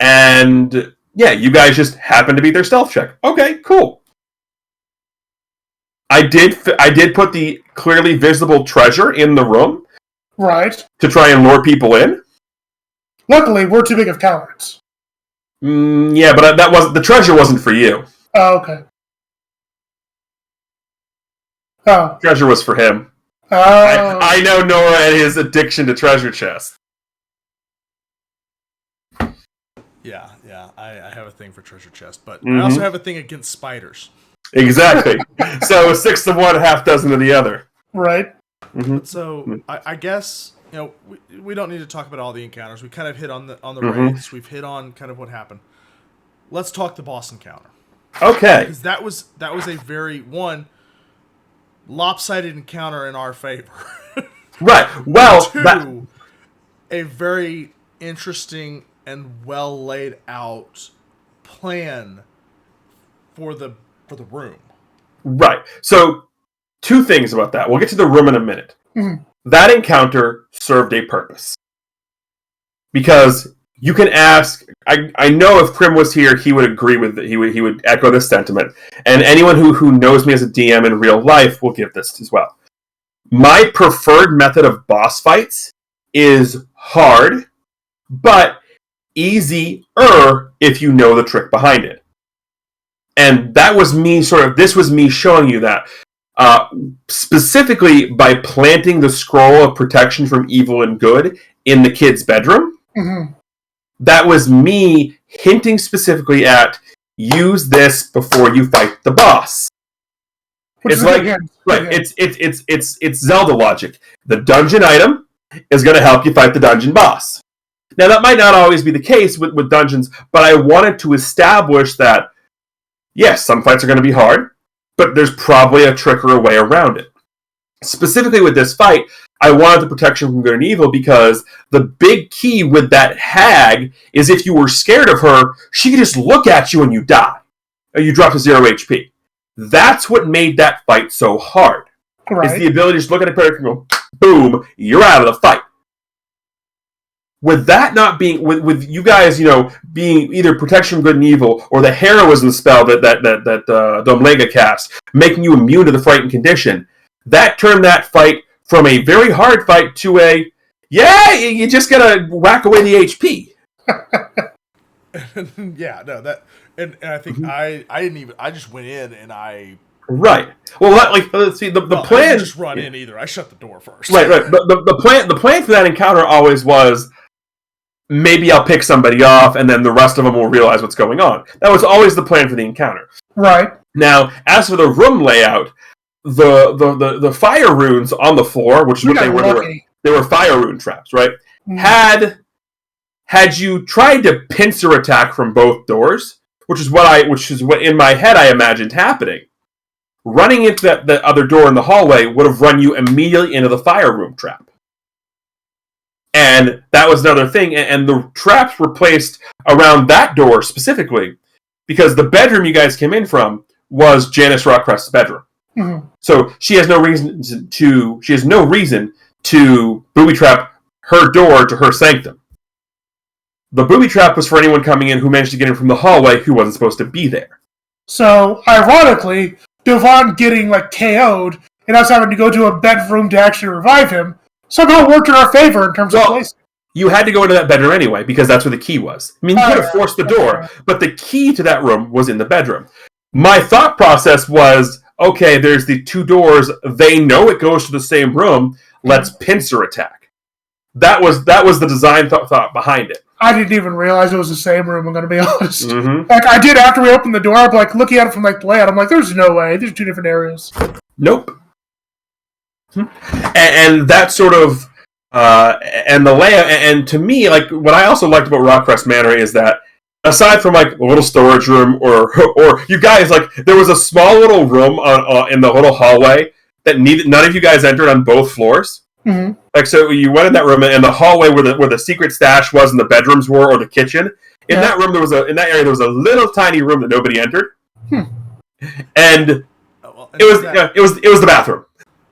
And yeah, you guys just happened to beat their stealth check. Okay, cool. I did put the clearly visible treasure in the room. Right. To try and lure people in. Luckily, we're too big of cowards. Yeah, but the treasure wasn't for you. Oh, okay. Oh. Treasure was for him. Oh. I know Nora and his addiction to treasure chests. Yeah, I have a thing for treasure chest, but I also have a thing against spiders. Exactly. So 6 of one, half dozen of the other. Right. Mm-hmm. So I guess we don't need to talk about all the encounters. We kind of hit on the raids. We've hit on kind of what happened. Let's talk the boss encounter. Okay. Because that was a very lopsided encounter in our favor. Right. Well, 2, a very interesting and well laid out plan for the room. Right. So 2 things about that. We'll get to the room in a minute. Mm-hmm. That encounter served a purpose. Because you can ask, I know if Prim was here, he would agree with it. He would echo this sentiment. And anyone who knows me as a DM in real life will give this as well. My preferred method of boss fights is hard, but easier if you know the trick behind it. And that was me this was me showing you that. Specifically by planting the scroll of protection from evil and good in the kid's bedroom. Mm-hmm. That was me hinting specifically at use this before you fight the boss. It's like it's Zelda logic. The dungeon item is going to help you fight the dungeon boss. Now that might not always be the case with dungeons, but I wanted to establish that yes, some fights are going to be hard, but there's probably a trick or a way around it. Specifically with this fight, I wanted the protection from good and evil because the big key with that hag is if you were scared of her, she could just look at you and you die. Or you drop to 0 HP. That's what made that fight so hard. Right. Is the ability to just look at a character and go, boom, you're out of the fight. With that not being, with you guys, being either protection from good and evil or the heroism spell that Domlega cast, making you immune to the frightened condition, that turned that fight from a very hard fight to a, yeah, you just gotta whack away the HP. Yeah, no, that, and I think I didn't even, I just went in and I... Right. Well, let's see, the plan... I didn't just run in either. I shut the door first. Right. The plan for that encounter always was, maybe I'll pick somebody off, and then the rest of them will realize what's going on. That was always the plan for the encounter. Right. Now, as for the room layout, the fire runes on the floor, which is what they were, they were fire rune traps, right? Mm. Had you tried to pincer attack from both doors, which is what in my head I imagined happening, running into the other door in the hallway would have run you immediately into the fire room trap. And that was another thing, and the traps were placed around that door specifically, because the bedroom you guys came in from was Janice Rockcrest's bedroom. Mm-hmm. So she has no reason to booby trap her door to her sanctum. The booby trap was for anyone coming in who managed to get in from the hallway who wasn't supposed to be there. So, ironically, Devon getting KO'd and us having to go to a bedroom to actually revive him somehow worked in our favor in terms of placing. You had to go into that bedroom anyway, because that's where the key was. I mean, you could have forced the door, but the key to that room was in the bedroom. My thought process was, okay, there's the two doors, they know it goes to the same room, let's pincer attack. That was the design thought behind it. I didn't even realize it was the same room, I'm going to be honest. Mm-hmm. I did after we opened the door, I'm looking at it from the layout, I'm like, there's no way, there's two different areas. Nope. And that sort of, and the layout, and to me, what I also liked about Rockcrest Manor is that, aside from a little storage room, or you guys, there was a small little room in the little hallway that none of you guys entered on both floors. Mm-hmm. So you went in that room, and the hallway where the secret stash was, and the bedrooms were, or the kitchen. In that room, in that area, there was a little tiny room that nobody entered, and it was the bathroom.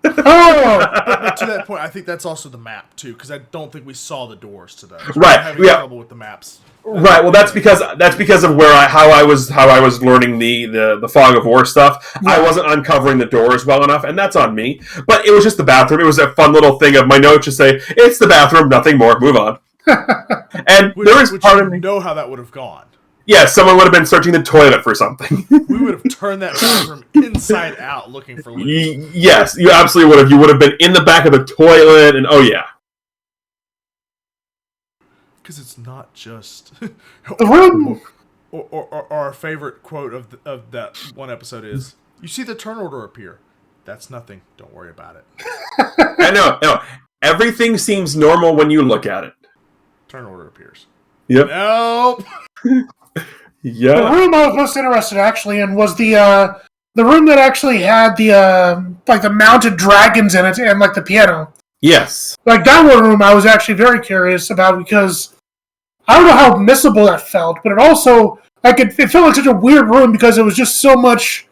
But to that point, I think that's also the map too, because I don't think we saw the doors to those. Right. I'm having trouble with the maps. Right. Well, that's because of how I was learning the Fog of War stuff. Yeah. I wasn't uncovering the doors well enough, and that's on me. But it was just the bathroom. It was a fun little thing of my notes to say it's the bathroom, nothing more. Move on. And there is part of me know how that would have gone. Yeah, someone would have been searching the toilet for something. We would have turned that bathroom inside out looking for loot. Yes, you absolutely would have. You would have been in the back of the toilet, and oh yeah. Because it's not just... the room! Or our favorite quote of that one episode is, you see the turn order appear. That's nothing. Don't worry about it. I know. Everything seems normal when you look at it. Turn order appears. Yep. Nope. Yeah. The room I was most interested actually in was the room that actually had the mounted dragons in it and the piano. Yes. That one room I was actually very curious about, because I don't know how missable that felt, but it also it felt like such a weird room because it was just so much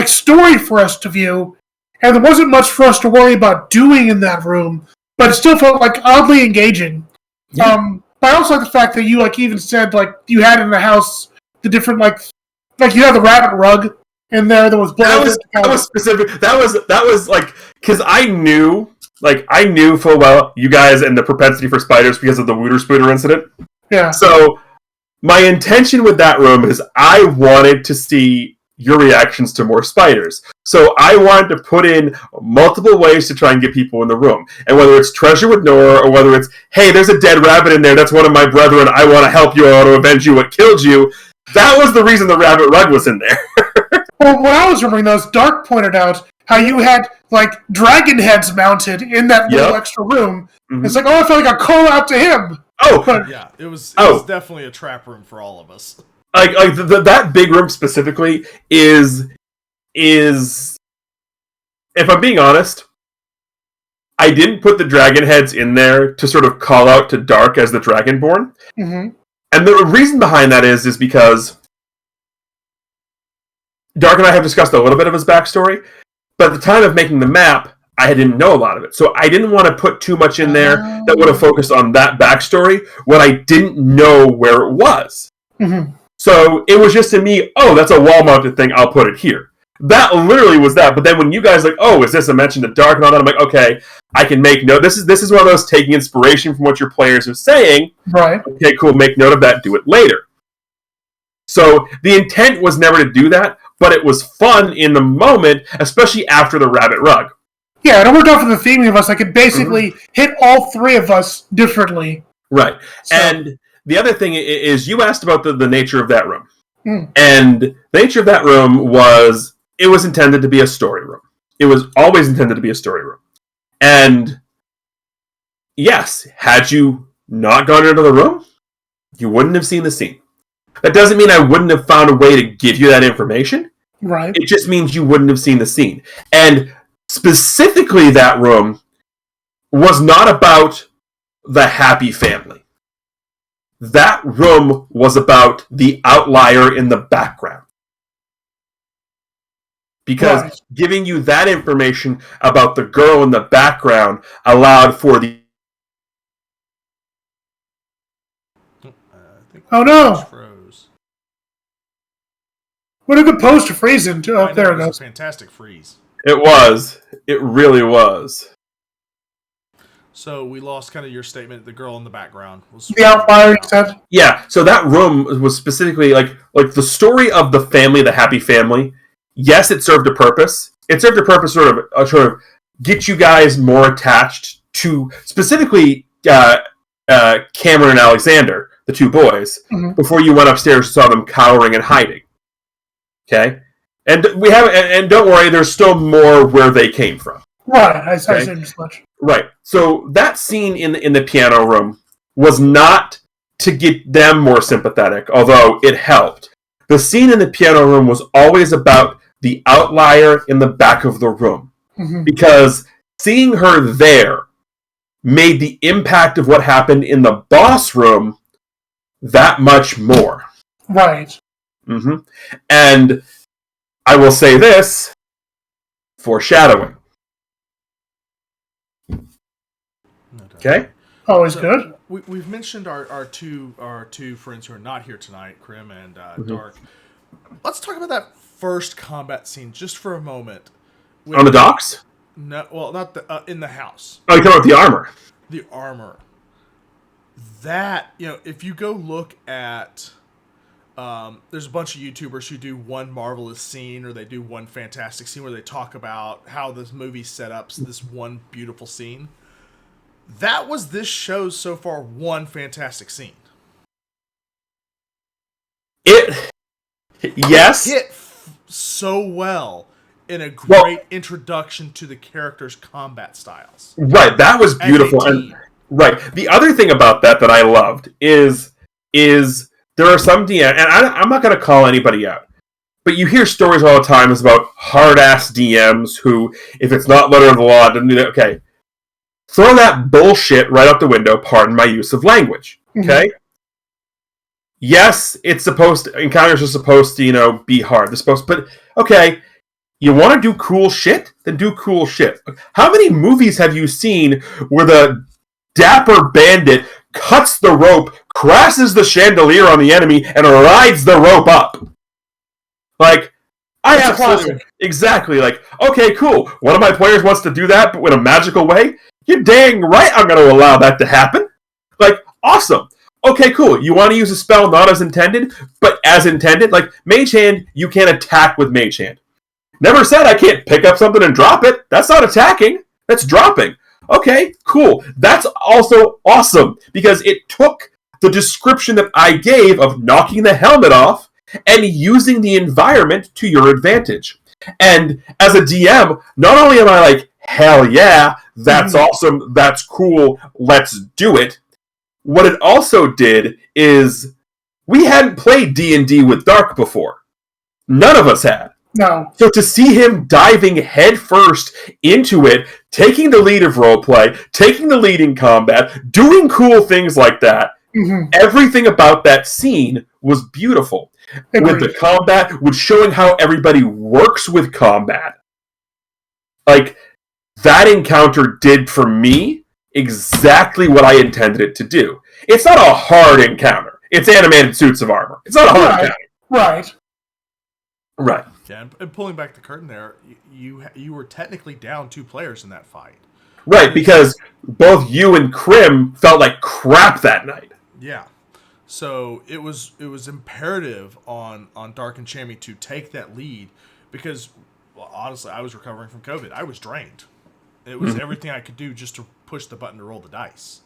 story for us to view, and there wasn't much for us to worry about doing in that room, but it still felt oddly engaging. Yeah. But I also like the fact that you even said you had in the house the different you had the rabbit rug in there that was black. That was specific. That was because I knew full well you guys and the propensity for spiders because of the Wooter Spooter incident. Yeah. So my intention with that room is I wanted to see your reactions to more spiders. So I wanted to put in multiple ways to try and get people in the room. And whether it's treasure with Nora, or whether it's, hey, there's a dead rabbit in there, that's one of my brethren, I want to help you, I want to avenge you, what killed you. That was the reason the rabbit rug was in there. Well, when I was remembering those, Dark pointed out how you had, dragon heads mounted in that little extra room. Mm-hmm. It's I felt like a call out to him. Oh! Yeah, it was definitely a trap room for all of us. That big room specifically is, if I'm being honest, I didn't put the dragon heads in there to sort of call out to Dark as the Dragonborn. Mm-hmm. And the reason behind that is because Dark and I have discussed a little bit of his backstory, but at the time of making the map, I didn't know a lot of it. So I didn't want to put too much in there that would have focused on that backstory when I didn't know where it was. Mm-hmm. So it was just to me, oh, that's a wall-mounted thing, I'll put it here. That literally was that. But then when you guys like, oh, is this a mention of Dark and all that? I'm like, okay, I can make note. This is one of those taking inspiration from what your players are saying. Right. Okay, cool. Make note of that. Do it later. So the intent was never to do that, but it was fun in the moment, especially after the rabbit rug. Yeah, and it worked out for the theming of us. I could basically hit all three of us differently. Right. So, and the other thing is you asked about the nature of that room. And the nature of that room was, it was intended to be a story room. It was always intended to be a story room. And yes, had you not gone into the room, you wouldn't have seen the scene. That doesn't mean I wouldn't have found a way to give you that information. Right. It just means you wouldn't have seen the scene. And specifically that room was not about the happy family. That room was about the outlier in the background. Because giving you that information about the girl in the background allowed for the... Oh no! What a good pose to freeze into. Oh, there it goes. A fantastic freeze. It was. It really was. So we lost kind of your statement. The girl in the background was the outlier. Yeah. So that room was specifically like the story of the family, the happy family. Yes, it served a purpose. It served a purpose, sort of get you guys more attached to specifically Cameron and Alexander, the two boys, before you went upstairs and saw them cowering and hiding. Okay, and and don't worry, there's still more where they came from. Right, I said as much. Right, so that scene in the piano room was not to get them more sympathetic, although it helped. The scene in the piano room was always about the outlier in the back of the room, because seeing her there made the impact of what happened in the boss room that much more. Right. And I will say this, foreshadowing. Okay? Always good. We've mentioned our two friends who are not here tonight, Krim and Dark. Let's talk about that first combat scene just for a moment. On the docks? No, well, not in the house. Oh, you're talking about the armor. The armor. That, if you go look at... there's a bunch of YouTubers who do one marvelous scene or they do one fantastic scene where they talk about how this movie set up this one beautiful scene. That was this show's so far one fantastic scene. Yes. It hit so well in a great introduction to the characters' combat styles. Right, that was beautiful. And right, the other thing about that I loved is there are some DMs, and I'm not going to call anybody out, but you hear stories all the time about hard-ass DMs who, if it's not letter of the law, doesn't do that. Okay. Throw that bullshit right out the window, pardon my use of language. Okay? Yes, encounters are supposed to, be hard. But, okay, you want to do cool shit? Then do cool shit. How many movies have you seen where the dapper bandit cuts the rope, crashes the chandelier on the enemy, and rides the rope up? Like, That's absolutely... Exactly. Like, okay, cool. One of my players wants to do that, but in a magical way? You're dang right I'm going to allow that to happen. Like, awesome. Okay, cool. You want to use a spell not as intended, but as intended? Like, Mage Hand, you can't attack with Mage Hand. Never said I can't pick up something and drop it. That's not attacking. That's dropping. Okay, cool. That's also awesome, because it took the description that I gave of knocking the helmet off and using the environment to your advantage. And as a DM, not only am I like, hell yeah, that's awesome, that's cool, let's do it. What it also did is we hadn't played D&D with Dark before. None of us had. No. So to see him diving headfirst into it, taking the lead of roleplay, taking the lead in combat, doing cool things like that, everything about that scene was beautiful. Agreed. With the combat, with showing how everybody works with combat. Like, that encounter did for me exactly what I intended it to do. It's not a hard encounter. It's animated suits of armor. It's not a hard encounter. Right. Right. Yeah, and pulling back the curtain there, you were technically down 2 players in that fight. Right, because both you and Krim felt like crap that night. Yeah. So it was imperative on Dark and Chammy to take that lead because, well, honestly, I was recovering from COVID. I was drained. It was everything I could do just to push the button to roll the dice.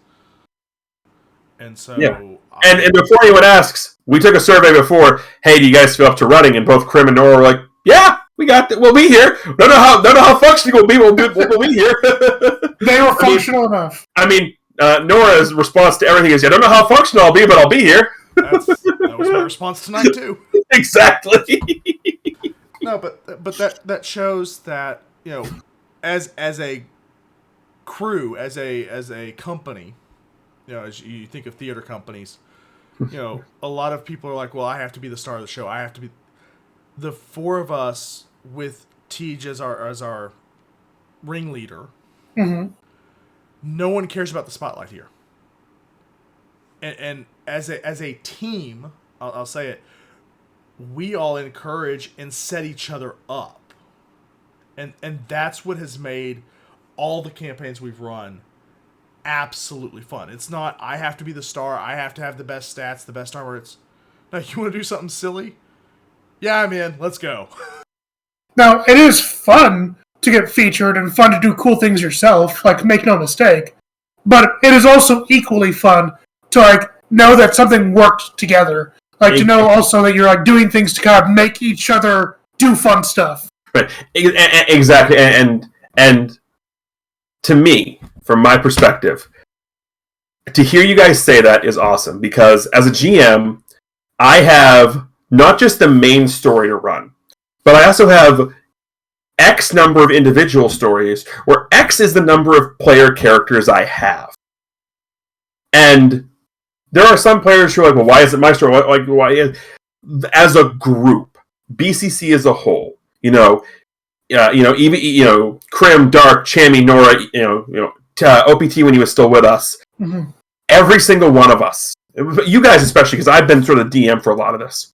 And so... Yeah. And before anyone asks, we took a survey before, hey, do you guys feel up to running? And both Krim and Nora were like, yeah, we got that. We'll be here. Don't know how functional we'll be. We'll be here. They were functional enough. I mean, Nora's response to everything is, I don't know how functional I'll be, but I'll be here. That was my response tonight, too. Exactly. No, but that shows that, you know, as a crew, as a company, you know, as you think of theater companies, you know, a lot of people are like, well, I have to be the star of the show. I have to be... The 4 of us with Tej as our ringleader, no one cares about the spotlight here. And as a team, I'll say it, we all encourage and set each other up. And that's what has made all the campaigns we've run absolutely fun. It's not, I have to be the star, I have to have the best stats, the best armor. It's, no, you want to do something silly? Yeah, I'm in. Let's go. Now, it is fun to get featured and fun to do cool things yourself, like, make no mistake. But it is also equally fun to, like, know that something worked together. Like, to know also that you're, like, doing things to kind of make each other do fun stuff. Right. Exactly. And to me, from my perspective, to hear you guys say that is awesome, because as a GM, I have not just the main story to run, but I also have X number of individual stories, where X is the number of player characters I have. And there are some players who are like, well, why is it my story? Like, why is... As a group, BCC as a whole, even Krim, Dark, Chammy, Nora, OPT when he was still with us, every single one of us, you guys especially, because I've been sort of DM for a lot of this,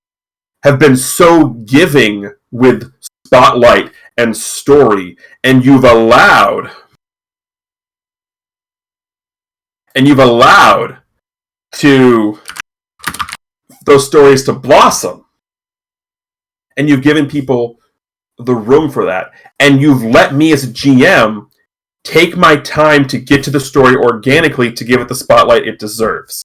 have been so giving with spotlight and story, and you've allowed to those stories to blossom, and you've given people the room for that, and you've let me as a GM take my time to get to the story organically to give it the spotlight it deserves.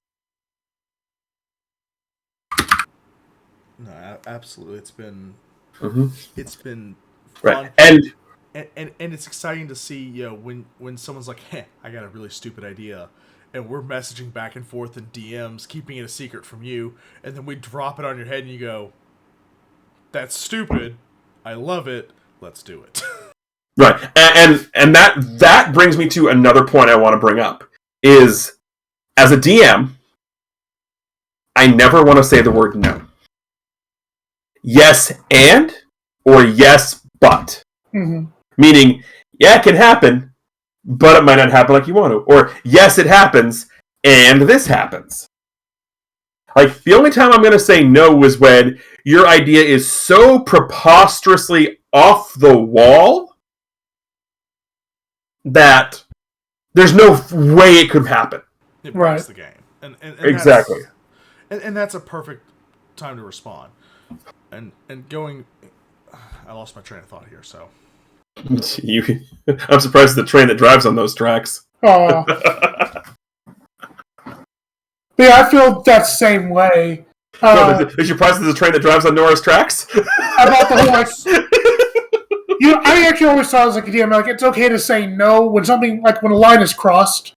No, absolutely. It's been fun. Right. And it's exciting to see, when someone's like, hey, I got a really stupid idea, and we're messaging back and forth in DMs, keeping it a secret from you, and then we drop it on your head and you go, that's stupid, I love it, let's do it. Right. And that brings me to another point I want to bring up, is as a DM, I never want to say the word no. Yes and, or yes but. Meaning, yeah, it can happen, but it might not happen like you want to. Or, yes, it happens, and this happens. Like, the only time I'm going to say no is when your idea is so preposterously off the wall that there's no way it could happen. It breaks the game. And exactly. And that's a perfect time to respond. And going... I lost my train of thought here, so... I'm surprised the train that drives on those tracks. Oh. Yeah, I feel that same way. Is you surprised there's a train that drives on Nora's tracks? About the whole, I actually always thought as like a DM, like, it's okay to say no when something, like when a line is crossed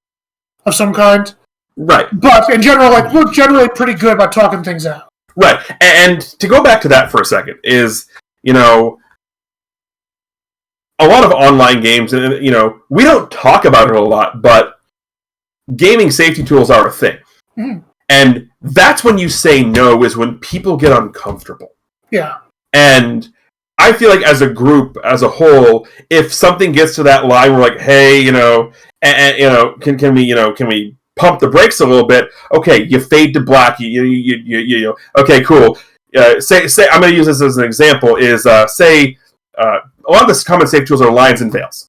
of some kind. Right. But in general, like, we're generally pretty good about talking things out. Right. And to go back to that for a second is, a lot of online games, and we don't talk about it a lot, but gaming safety tools are a thing. And that's when you say no, is when people get uncomfortable. Yeah. And I feel like as a group, as a whole, if something gets to that line, we're like, hey, can we pump the brakes a little bit? Okay, you fade to black. You okay, cool. say I'm going to use this as an example. Is say a lot of the common safety tools are lines and veils.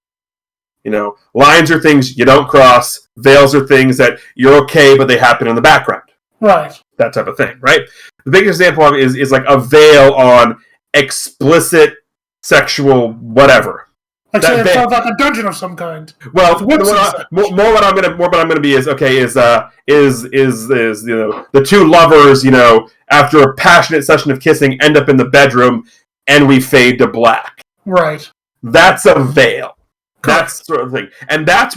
Lines are things you don't cross. Veils are things that you're okay, but they happen in the background. Right. That type of thing, right? The biggest example of it is like a veil on explicit sexual whatever. Like say it sounds like a dungeon of some kind. Well, more what I'm gonna be is the two lovers, after a passionate session of kissing, end up in the bedroom, and we fade to black. Right. That's a veil. That's sort of thing, and that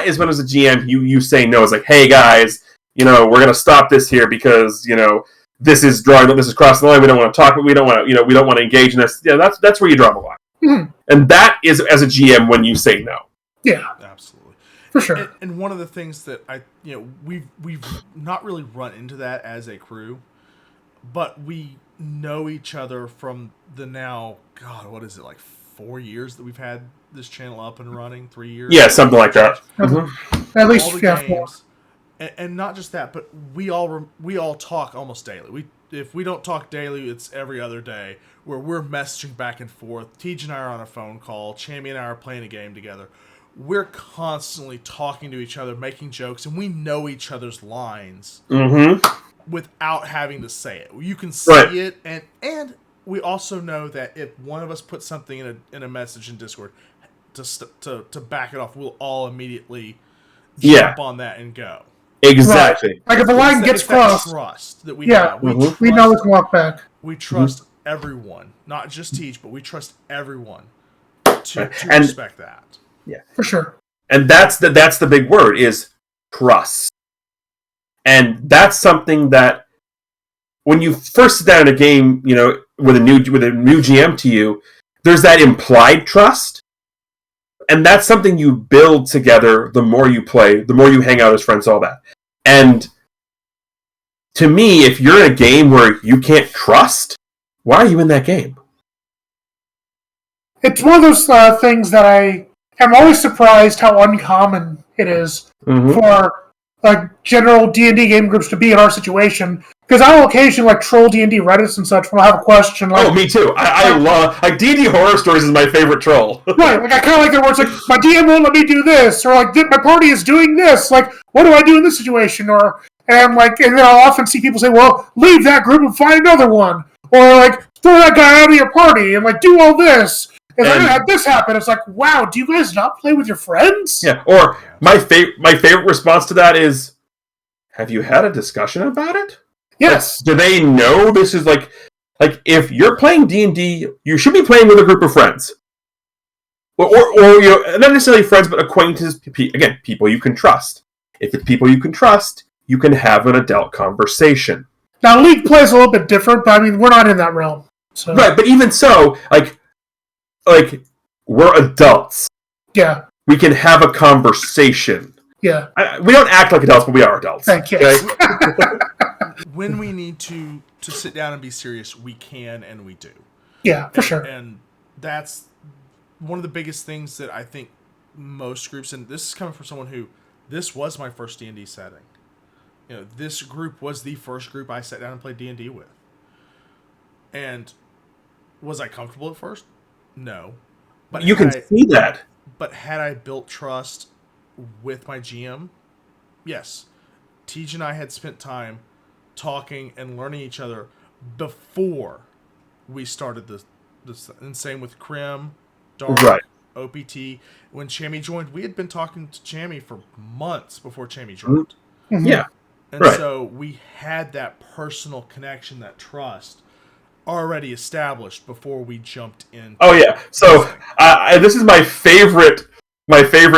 is when as a GM you say no. It's like, hey guys, we're gonna stop this here because this is crossing the line. We don't want to talk, but we don't want to engage in this. Yeah, that's where you draw the line. Mm-hmm. And that is as a GM when you say no. Yeah, absolutely, for sure. And one of the things that we've not really run into that as a crew, but we know each other from the now. God, what is it, like 4 years that we've had this channel up and running? 3 years? Yeah, something like that. Mm-hmm. At least all the games, and not just that, but we all talk almost daily. If we don't talk daily, it's every other day where we're messaging back and forth. Tej and I are on a phone call. Chammy and I are playing a game together. We're constantly talking to each other, making jokes, and we know each other's lines without having to say it. You can see it, and we also know that if one of us puts something in a message in Discord to back it off, we'll all immediately jump on that and go. Exactly. Right. Like if the line gets crossed, trust that we have. We know we can walk back. We trust everyone, not just Tej, but we trust everyone to respect that. Yeah, for sure. And that's the big word is trust. And that's something that when you first sit down in a game, with a new GM to you, there's that implied trust. And that's something you build together the more you play, the more you hang out as friends, all that. And to me, if you're in a game where you can't trust, why are you in that game? It's one of those things that I am always surprised how uncommon it is for general D&D game groups to be in our situation. Because I will occasionally troll D&D Reddits and such when I have a question. Me too. I love D&D horror stories is my favorite troll. Right, I kind of like it where it's like my DM won't let me do this, or my party is doing this. Like, what do I do in this situation? And then I'll often see people say, "Well, leave that group and find another one," or throw that guy out of your party and do all this. And then had this happen. It's like, wow, do you guys not play with your friends? Yeah. Or my favorite response to that is, have you had a discussion about it? Yes. Do they know this is like if you're playing D&D, you should be playing with a group of friends, or not necessarily friends, but acquaintances. Again, people you can trust. If it's people you can trust, you can have an adult conversation. Now, League plays a little bit different, but we're not in that realm. So. Right, but even so, we're adults. Yeah. We can have a conversation. Yeah. We don't act like adults, but we are adults. Thank you. Okay? When we need to sit down and be serious, we can and we do. Yeah, for sure. And that's one of the biggest things that I think most groups, and this is coming from someone who, this was my first D&D setting. This group was the first group I sat down and played D&D with. And was I comfortable at first? No. But you can see that. But had I built trust with my GM? Yes. Tej and I had spent time talking and learning each other before we started this, and same with Krim, Dark, right. OPT. When Chammy joined, we had been talking to Chammy for months before Chammy joined. Mm-hmm. Yeah. And so we had that personal connection, that trust already established before we jumped in. Oh yeah. So this is my favorite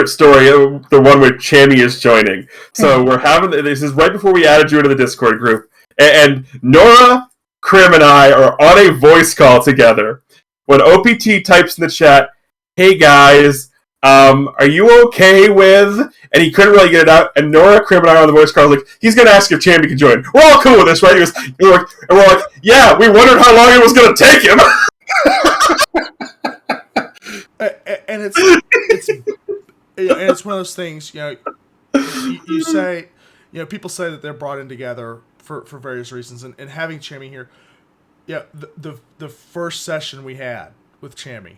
story, the one where Chammy is joining. So we're having this is right before we added you into the Discord group, and Nora, Krim, and I are on a voice call together when OPT types in the chat, "Hey guys, are you okay with?" And he couldn't really get it out. And Nora, Krim, and I are on the voice call. Like, he's gonna ask if Chammy can join. We're all cool with this, right? And we're like, yeah. We wondered how long it was gonna take him. And it's one of those things. You say, people say that they're brought in together for various reasons, and having Chammy here, Yeah, the first session we had with Chammy.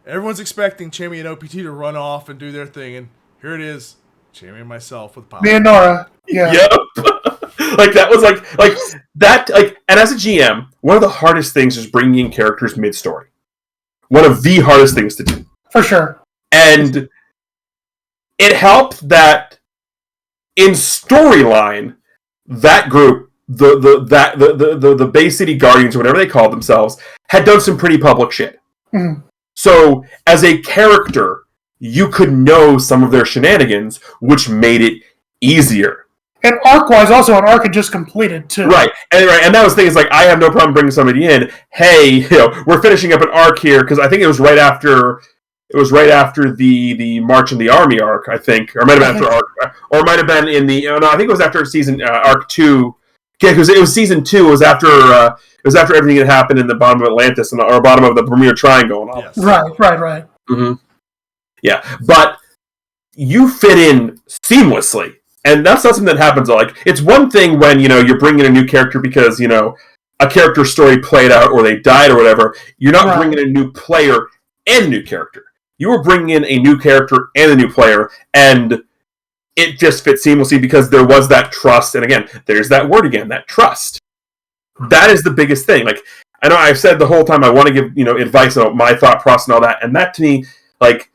Everyone's expecting Chammy and OPT to run off and do their thing, and here it is, Chammy and myself with Power. Me and Nora. Yeah. Yep. Like that was like that like, and as a GM, one of the hardest things is bringing in characters mid-story. One of the hardest things to do. For sure. And it helped that in storyline, that group, the Bay City Guardians or whatever they called themselves, had done some pretty public shit. Mm. So as a character, you could know some of their shenanigans, which made it easier. And arc-wise, also, an arc had just completed, too. Right, and that was the thing, is like, I have no problem bringing somebody in. Hey, we're finishing up an arc here, because I think it was right after the March in the Army arc, I think. Or it might have been after arc, or it might have been in the, no, I think it was after season, arc 2. Yeah, because it was season 2, it was after everything that happened in the bottom of Atlantis, or bottom of the Bermuda Triangle. And all. Yes. Right. Mm-hmm. Yeah, but you fit in seamlessly. And that's not something that happens. Like, it's one thing when, you're bringing a new character because, a character story played out or they died or whatever. You're not bringing a new player and a new character. You were bringing in a new character and a new player, and it just fit seamlessly because there was that trust. And again, there's that word again, that trust. That is the biggest thing. Like, I know I've said the whole time I want to give, advice about my thought process and all that. And that to me, like,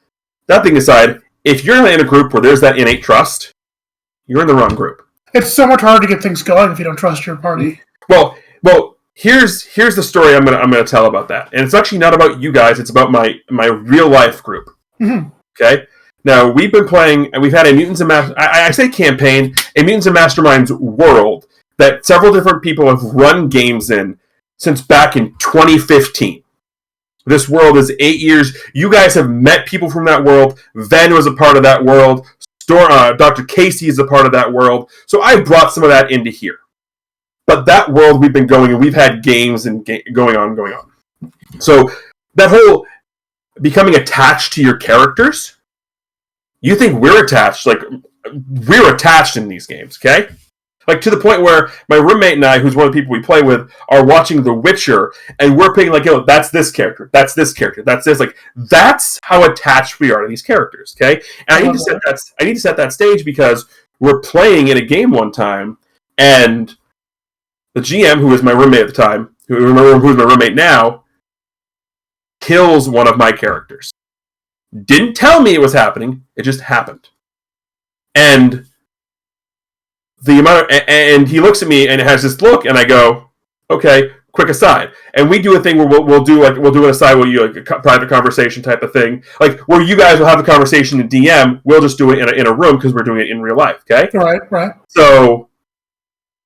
that thing aside, if you're in a group where there's that innate trust, you're in the wrong group. It's so much harder to get things going if you don't trust your party. Well, here's the story I'm gonna tell about that, and it's actually not about you guys. It's about my real life group. Mm-hmm. Okay. Now we've been playing. We've had a Mutants and I say campaign, a Mutants and Masterminds world that several different people have run games in since back in 2015. This world is 8 years. You guys have met people from that world. Ven was a part of that world. Dr. Casey is a part of that world. So I brought some of that into here. But that world we've been going, and we've had games and going on. So that whole becoming attached to your characters, you think we're attached. Like, we're attached in these games, okay? Like, to the point where my roommate and I, who's one of the people we play with, are watching The Witcher, and we're picking, like, that's this character, that's this character, that's this. Like, that's how attached we are to these characters, okay? And I need to set that stage because we're playing in a game one time, and the GM, who was my roommate at the time, who's my roommate now, kills one of my characters. Didn't tell me it was happening, it just happened. And and he looks at me and has this look, and I go, okay, quick aside. And we do a thing where we'll do an aside where you, like, a private conversation type of thing, like where you guys will have a conversation in DM. We'll just do it in a room because we're doing it in real life. Okay, right. So,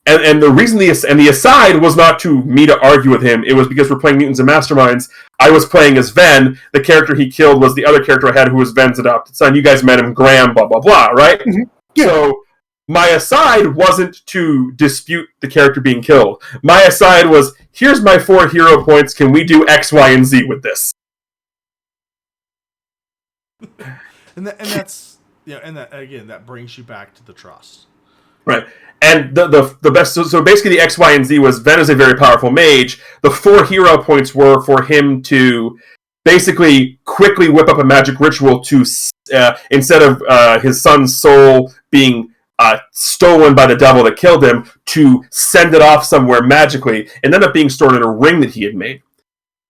and the reason the aside was not to me to argue with him. It was because we're playing Mutants and Masterminds. I was playing as Ven. The character he killed was the other character I had, who was Ven's adopted son. You guys met him, Graham. Blah blah blah. Right. Mm-hmm. Yeah. So my aside wasn't to dispute the character being killed. My aside was, here's my 4 hero points. Can we do X, Y, and Z with this? and that's and that again, that brings you back to the trust, right? And the best. So basically, the X, Y, and Z was Ven is a very powerful mage. The 4 hero points were for him to basically quickly whip up a magic ritual to instead of his son's soul being stolen by the devil that killed him, to send it off somewhere magically, and ended up being stored in a ring that he had made.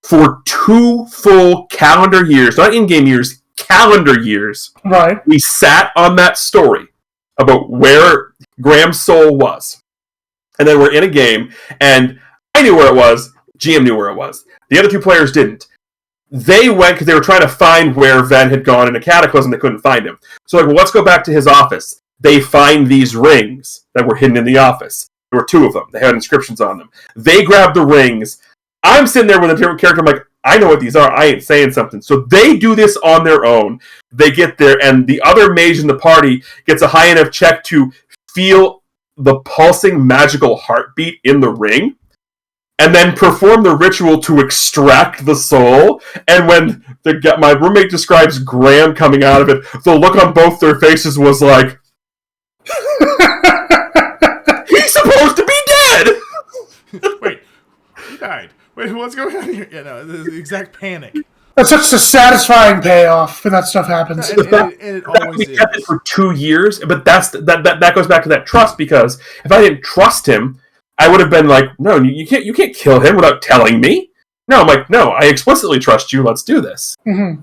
For 2 full calendar years, not in-game years, calendar years, right? We sat on that story about where Graham's soul was. And then we're in a game, and I knew where it was, GM knew where it was. The other 2 players didn't. They went because they were trying to find where Ven had gone in a cataclysm. They couldn't find him. So, like, well, let's go back to his office. They find these rings that were hidden in the office. There were 2 of them. They had inscriptions on them. They grab the rings. I'm sitting there with a different character. I'm like, I know what these are. I ain't saying something. So they do this on their own. They get there, and the other mage in the party gets a high enough check to feel the pulsing magical heartbeat in the ring, and then perform the ritual to extract the soul. And when my roommate describes Graham coming out of it, the look on both their faces was like, he's supposed to be dead! Wait, what's going on here? Yeah, no, the exact panic. That's such a satisfying payoff when that stuff happens. And it always we kept it is. for 2 years, but that goes back to that trust, because if I didn't trust him, I would have been like, no, you can't kill him without telling me. No, I'm like, no, I explicitly trust you. Let's do this. Mm-hmm.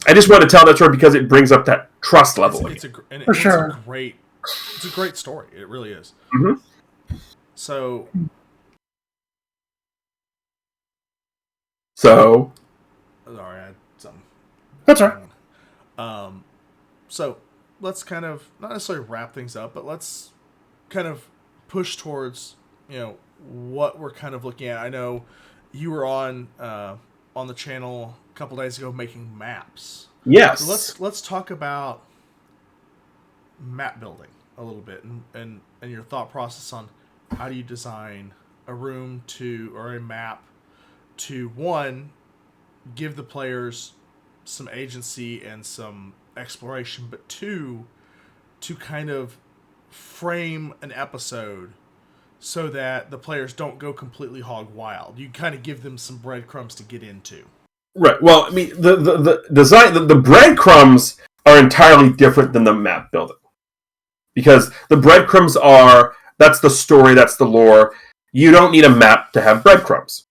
I just want to tell that story because it brings up that trust level. It's a great story. It really is. Mm-hmm. So, sorry, I had something. That's right. So let's kind of not necessarily wrap things up, but let's kind of push towards what we're kind of looking at. I know you were on the channel a couple days ago making maps. Yes. So let's talk about map building a little bit and your thought process on how do you design a room or a map to, one, give the players some agency and some exploration, but two, to kind of frame an episode so that the players don't go completely hog wild. You kind of give them some breadcrumbs to get into. Right. Well, I mean, the design, the breadcrumbs are entirely different than the map building, because the breadcrumbs that's the story, that's the lore. You don't need a map to have breadcrumbs.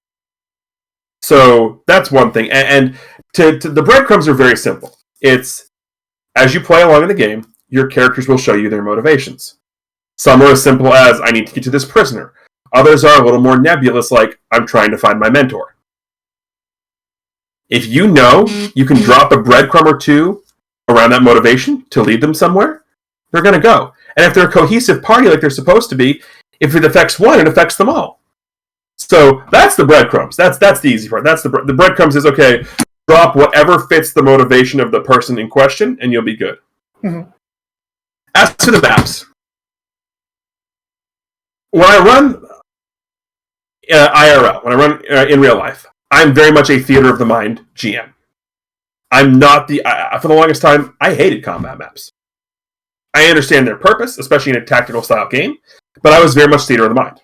So that's one thing. And the breadcrumbs are very simple. It's, as you play along in the game, your characters will show you their motivations. Some are as simple as, I need to get to this prisoner. Others are a little more nebulous, like, I'm trying to find my mentor. If you know you can drop a breadcrumb or two around that motivation to lead them somewhere, they're going to go. And if they're a cohesive party like they're supposed to be, if it affects one, it affects them all. So that's the breadcrumbs. That's the easy part. That's the breadcrumbs is, okay, drop whatever fits the motivation of the person in question, and you'll be good. Mm-hmm. As to the maps, when I run IRL, when I run in real life, I'm very much a theater of the mind GM. I'm not for the longest time, I hated combat maps. I understand their purpose, especially in a tactical style game, but I was very much theater of the mind.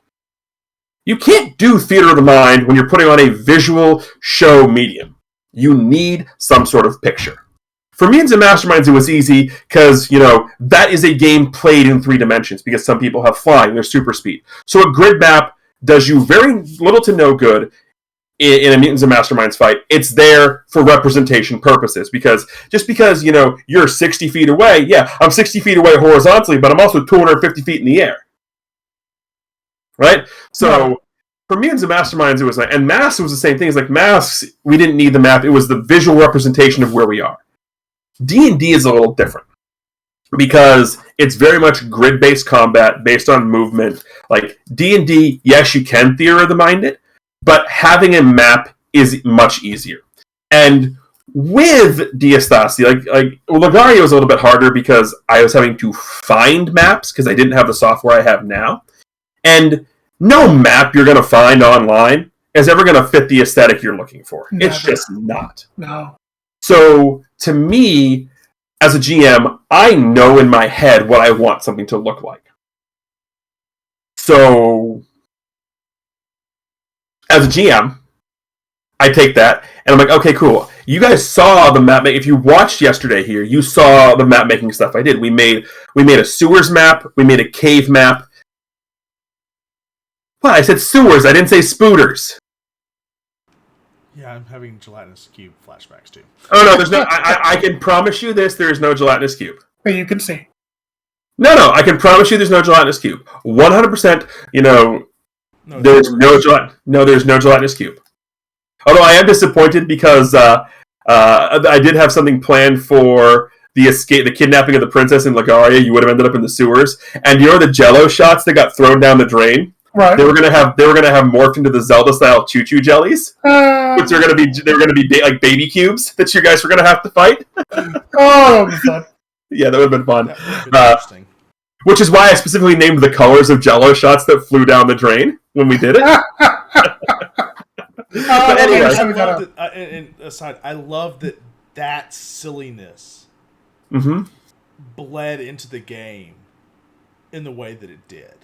You can't do theater of the mind when you're putting on a visual show medium. You need some sort of picture. For Mutants and Masterminds, it was easy because, that is a game played in 3 dimensions, because some people have flying, there's super speed. So a grid map does you very little to no good in a Mutants and Masterminds fight. It's there for representation purposes, because just because, you're 60 feet away, yeah, I'm 60 feet away horizontally, but I'm also 250 feet in the air. Right? So for Mutants and Masterminds, it was like, and Masks was the same thing. It's like Masks, we didn't need the map. It was the visual representation of where we are. D&D is a little different, because it's very much grid-based combat based on movement. Like D&D, yes, you can theater of the mind it, but having a map is much easier. And with Diastasi, Lagaria was a little bit harder because I was having to find maps because I didn't have the software I have now. And no map you're going to find online is ever going to fit the aesthetic you're looking for. Never. It's just not. No. So, to me, as a GM, I know in my head what I want something to look like. So, as a GM, I take that, and I'm like, okay, cool. You guys saw the map. If you watched yesterday here, you saw the map making stuff I did. We made a sewers map. We made a cave map. Well, I said sewers. I didn't say spooters. Yeah, I'm having gelatinous cube flashbacks too. Oh no, there's no. I can promise you this. There is no gelatinous cube. But you can see. No, I can promise you there's no gelatinous cube. 100%. There's no gelatinous cube. Although I am disappointed because I did have something planned for the kidnapping of the princess in Lagaria. You would have ended up in the sewers, and the Jello shots that got thrown down the drain. Right. They were gonna have morphed into the Zelda style choo choo jellies, which they were gonna be like baby cubes that you guys were gonna have to fight. Oh, that would be fun. Yeah, that would have been fun. That would have been interesting. Which is why I specifically named the colors of Jello shots that flew down the drain when we did it. But anyway, I love that silliness bled into the game in the way that it did.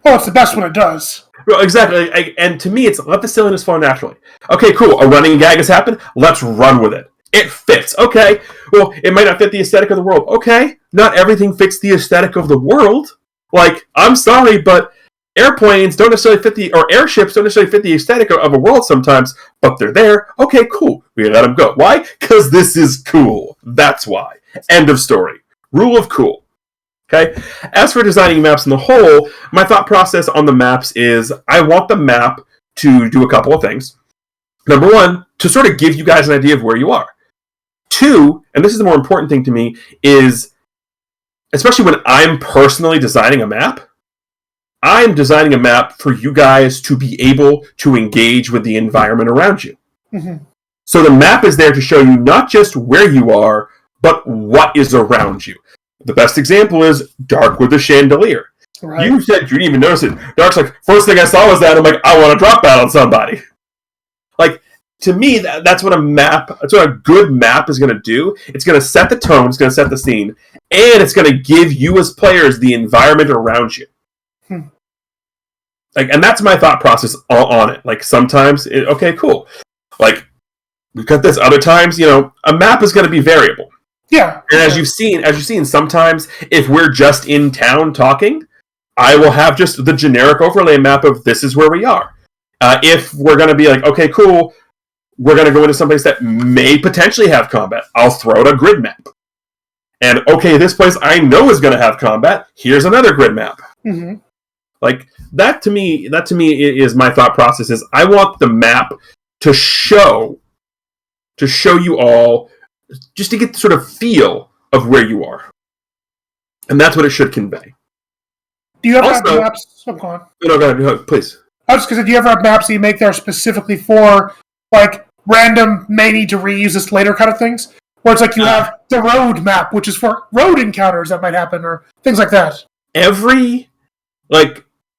Oh, it's the best when it does. Well, exactly. And to me, it's let the silliness flow naturally. Okay, cool. A running gag has happened. Let's run with it. It fits. Okay. Well, it might not fit the aesthetic of the world. Okay. Not everything fits the aesthetic of the world. Like, I'm sorry, but airplanes don't necessarily fit or airships don't necessarily fit the aesthetic of a world sometimes, but they're there. Okay, cool. We let them go. Why? Because this is cool. That's why. End of story. Rule of cool. Okay. As for designing maps in the whole, my thought process on the maps is I want the map to do a couple of things. Number one, to sort of give you guys an idea of where you are. Two, and this is the more important thing to me, is especially when I'm personally designing a map, I'm designing a map for you guys to be able to engage with the environment around you. Mm-hmm. So the map is there to show you not just where you are, but what is around you. The best example is Dark with the Chandelier. Right. You said you didn't even notice it. Dark's like, first thing I saw was that. I'm like, I want to drop that on somebody. Like, to me, that's what a good map is going to do. It's going to set the tone, it's going to set the scene, and it's going to give you as players the environment around you. Like, and that's my thought process on it. Like, sometimes, okay, cool. Like, we've got this. Other times, a map is going to be variable. Yeah. And as you've seen, sometimes if we're just in town talking, I will have just the generic overlay map of this is where we are. If we're going to be like, okay, cool, we're going to go into someplace that may potentially have combat, I'll throw out a grid map. And okay, this place I know is going to have combat. Here's another grid map. Mm-hmm. Like that to me is my thought process. Is I want the map to show you all, just to get the sort of feel of where you are. And that's what it should convey. Do you ever have maps? Oh, go on. No, go ahead, please. I was just going to say, do you ever have maps that you make there specifically for, like, random may need to reuse this later kind of things? Where it's like you have the road map, which is for road encounters that might happen, or things like that.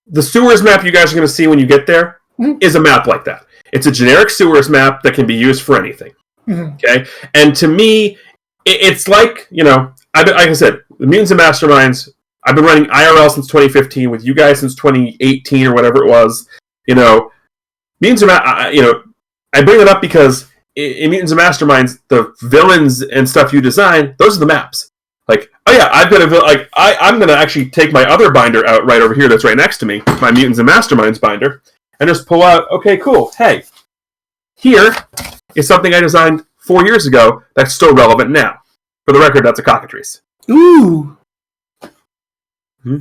The sewers map you guys are going to see when you get there is a map like that. It's a generic sewers map that can be used for anything. Mm-hmm. Okay? And to me, it's like, like I said, the Mutants and Masterminds, I've been running IRL since 2015, with you guys since 2018 or whatever it was. Mutants and I bring it up because in Mutants and Masterminds, the villains and stuff you design, those are the maps. Like, oh yeah, I've got I'm going to actually take my other binder out right over here that's right next to me, my Mutants and Masterminds binder, and just pull out, okay, cool, hey, here is something I designed 4 years ago that's still relevant now. For the record, that's a cockatrice. Ooh! Mm-hmm.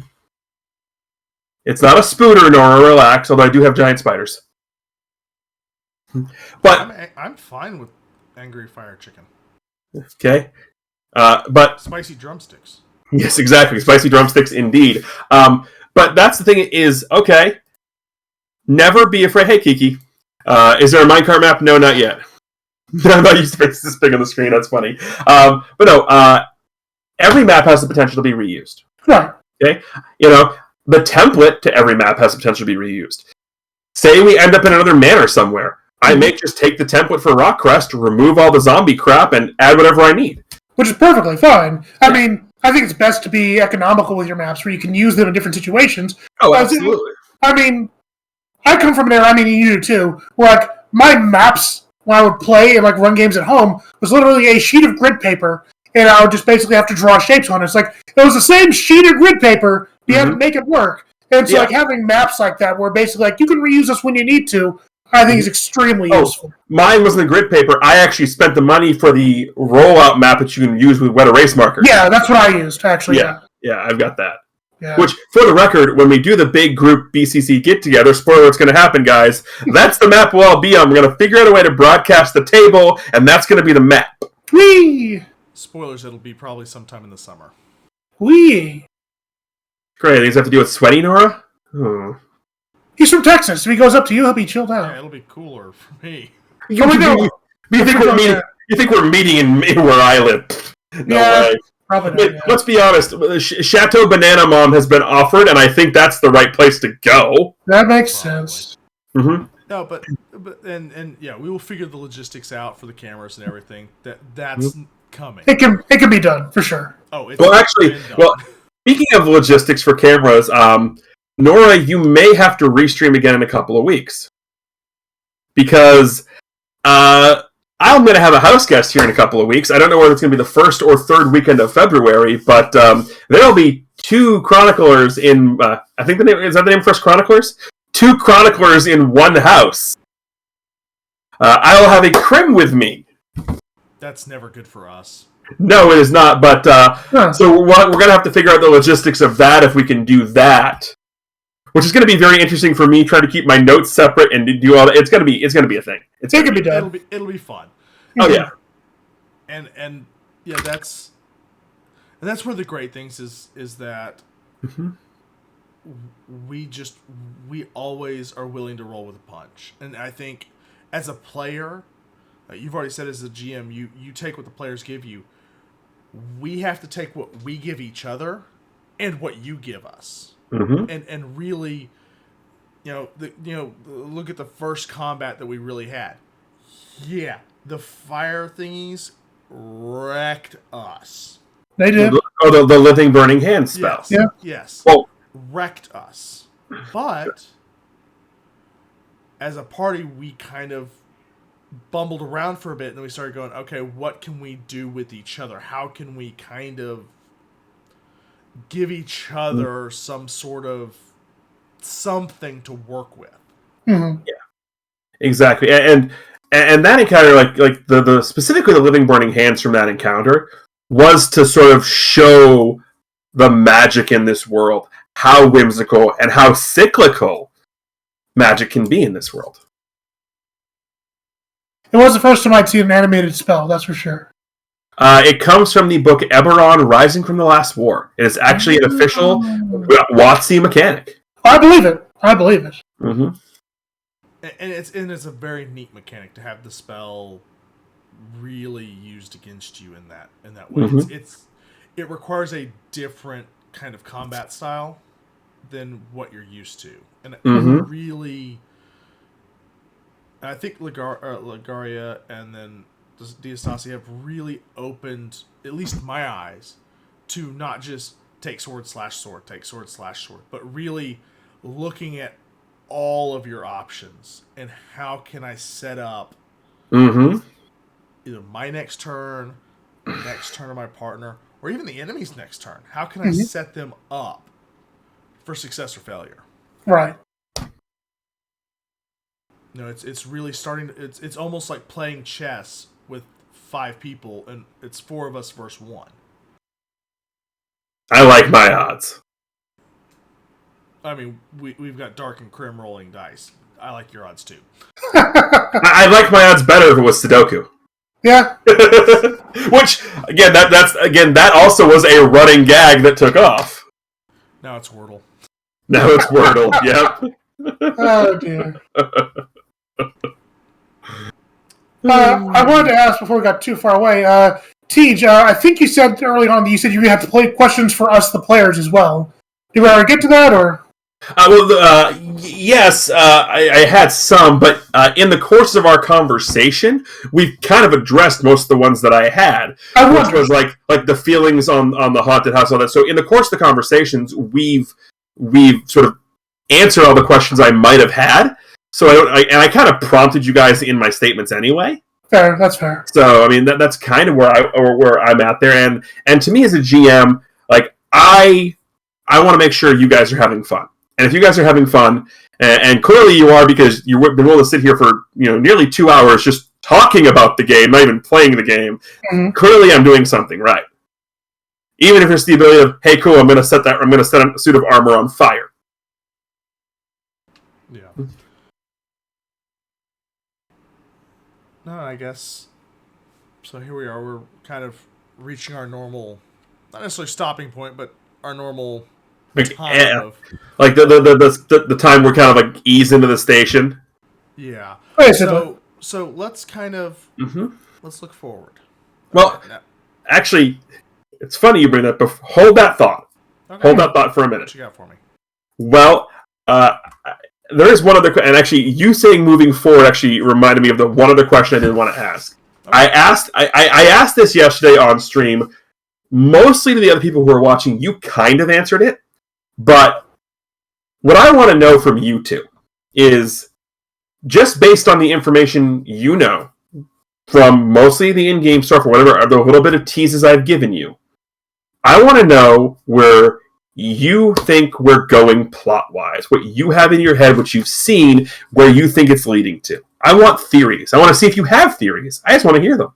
It's not a spooter nor a relax, although I do have giant spiders. But I'm fine with angry fire chicken. Okay. But spicy drumsticks. Yes, exactly. Spicy drumsticks, indeed. But that's the thing is, okay, never be afraid. Hey, Kiki, is there a minecart map? No, not yet. I'm not used to face this big on the screen. That's funny. But no, every map has the potential to be reused. Right. Okay. The template to every map has the potential to be reused. Say we end up in another manor somewhere. I may just take the template for Rockcrest, remove all the zombie crap, and add whatever I need. Which is perfectly fine. I mean, I think it's best to be economical with your maps, where you can use them in different situations. Oh, absolutely. I mean, I come from an era, you do too, where my maps, when I would play and run games at home, was literally a sheet of grid paper, and I would just basically have to draw shapes on it. It's it was the same sheet of grid paper, but you had to make it work. And so having maps like that, where basically you can reuse this when you need to, I think is extremely useful. Mine wasn't the grid paper. I actually spent the money for the rollout map that you can use with wet erase markers. Yeah, that's what I used, actually. Yeah, I've got that. Yeah. Which, for the record, when we do the big group BCC get-together, spoiler, what's going to happen, guys, that's the map we'll all be on. We're going to figure out a way to broadcast the table, and that's going to be the map. Whee! Spoilers, it'll be probably sometime in the summer. Whee! Great, these have to do with sweaty, Nora? Oh. He's from Texas. If he goes up to you, he'll be chilled out. Yeah, it'll be cooler for me. You think we're meeting in where I live? No way. Probably not, Let's be honest. Chateau Banana Mom has been offered, and I think that's the right place to go. That makes sense. Mm-hmm. No, but we will figure the logistics out for the cameras and everything. That's coming. It can be done for sure. Oh, speaking of logistics for cameras, Nora, you may have to restream again in a couple of weeks. Because I'm going to have a house guest here in a couple of weeks. I don't know whether it's going to be the first or third weekend of February, but there'll be 2 chroniclers in, I think is that the name for us, chroniclers? 2 chroniclers in one house. I'll have a Crim with me. That's never good for us. No, it is not, but so we're going to have to figure out the logistics of that if we can do that. Which is going to be very interesting for me, trying to keep my notes separate and do all that. It's going to be a thing. It can be done. It'll be fun. Oh yeah, and yeah, that's one of the great things is that we always are willing to roll with a punch. And I think as a player, you've already said as a GM, you take what the players give you. We have to take what we give each other and what you give us. And really, look at the first combat that we really had. Yeah, the fire thingies wrecked us. They did. Oh, the living burning hand spell. Yes. Yeah. Yes. Well, wrecked us. But as a party, we kind of bumbled around for a bit, and then we started going, okay, what can we do with each other? How can we kind of give each other some sort of something to work with? Mm-hmm. Yeah, exactly. And that encounter, like the specifically the living burning hands from that encounter, was to sort of show the magic in this world, how whimsical and how cyclical magic can be in this world. It was the first time I'd seen an animated spell, that's for sure. It comes from the book Eberron, Rising from the Last War. It is actually an official WotC mechanic. I believe it. Mm-hmm. And it's a very neat mechanic to have the spell really used against you in that way. Mm-hmm. It requires a different kind of combat style than what you're used to, and really, I think Lagaria and then Diastasi have really opened at least my eyes to not just take sword / sword, but really looking at all of your options and how can I set up either my next turn, the next turn of my partner, or even the enemy's next turn. How can I set them up for success or failure? Right. It's really starting to, it's almost like playing chess with 5 people, and it's 4 of us versus 1. I like my odds. I mean, we've got Dark and Crim rolling dice. I like your odds too. I like my odds better if it was Sudoku. Yeah. Which that also was a running gag that took off. Now it's Wordle. Yep. Oh dear. I wanted to ask before we got too far away. Tej, I think you said early on that you said you had to play questions for us, the players, as well. Did we already get to that, or? Yes, I had some, but in the course of our conversation, we've kind of addressed most of the ones that I had, which was like the feelings on the haunted house, all that. So in the course of the conversations, we've sort of answered all the questions I might have had. So I kind of prompted you guys in my statements anyway. Fair, that's fair. So I mean that's kind of where I'm at there, and to me as a GM, like I want to make sure you guys are having fun. And if you guys are having fun, and clearly you are because you've been willing to sit here for nearly 2 hours just talking about the game, not even playing the game, clearly I'm doing something right. Even if it's the ability of, hey, cool, I'm going to set a suit of armor on fire. Yeah. No, I guess. So here we are. We're kind of reaching our normal, not necessarily stopping point, but our normal. Like the time we're kind of like ease into the station. Yeah. Basically. So let's kind of let's look forward. Well, actually, it's funny you bring that. But hold that thought. Okay. Hold that thought for a minute. What you got for me? Well, there is one other, and actually, you saying moving forward actually reminded me of the one other question I didn't want to ask. Okay. I asked this yesterday on stream, mostly to the other people who were watching. You kind of answered it. But what I want to know from you two is, just based on the information you know, from mostly the in-game stuff or whatever, the little bit of teases I've given you, I want to know where you think we're going plot-wise, what you have in your head, what you've seen, where you think it's leading to. I want theories. I want to see if you have theories. I just want to hear them.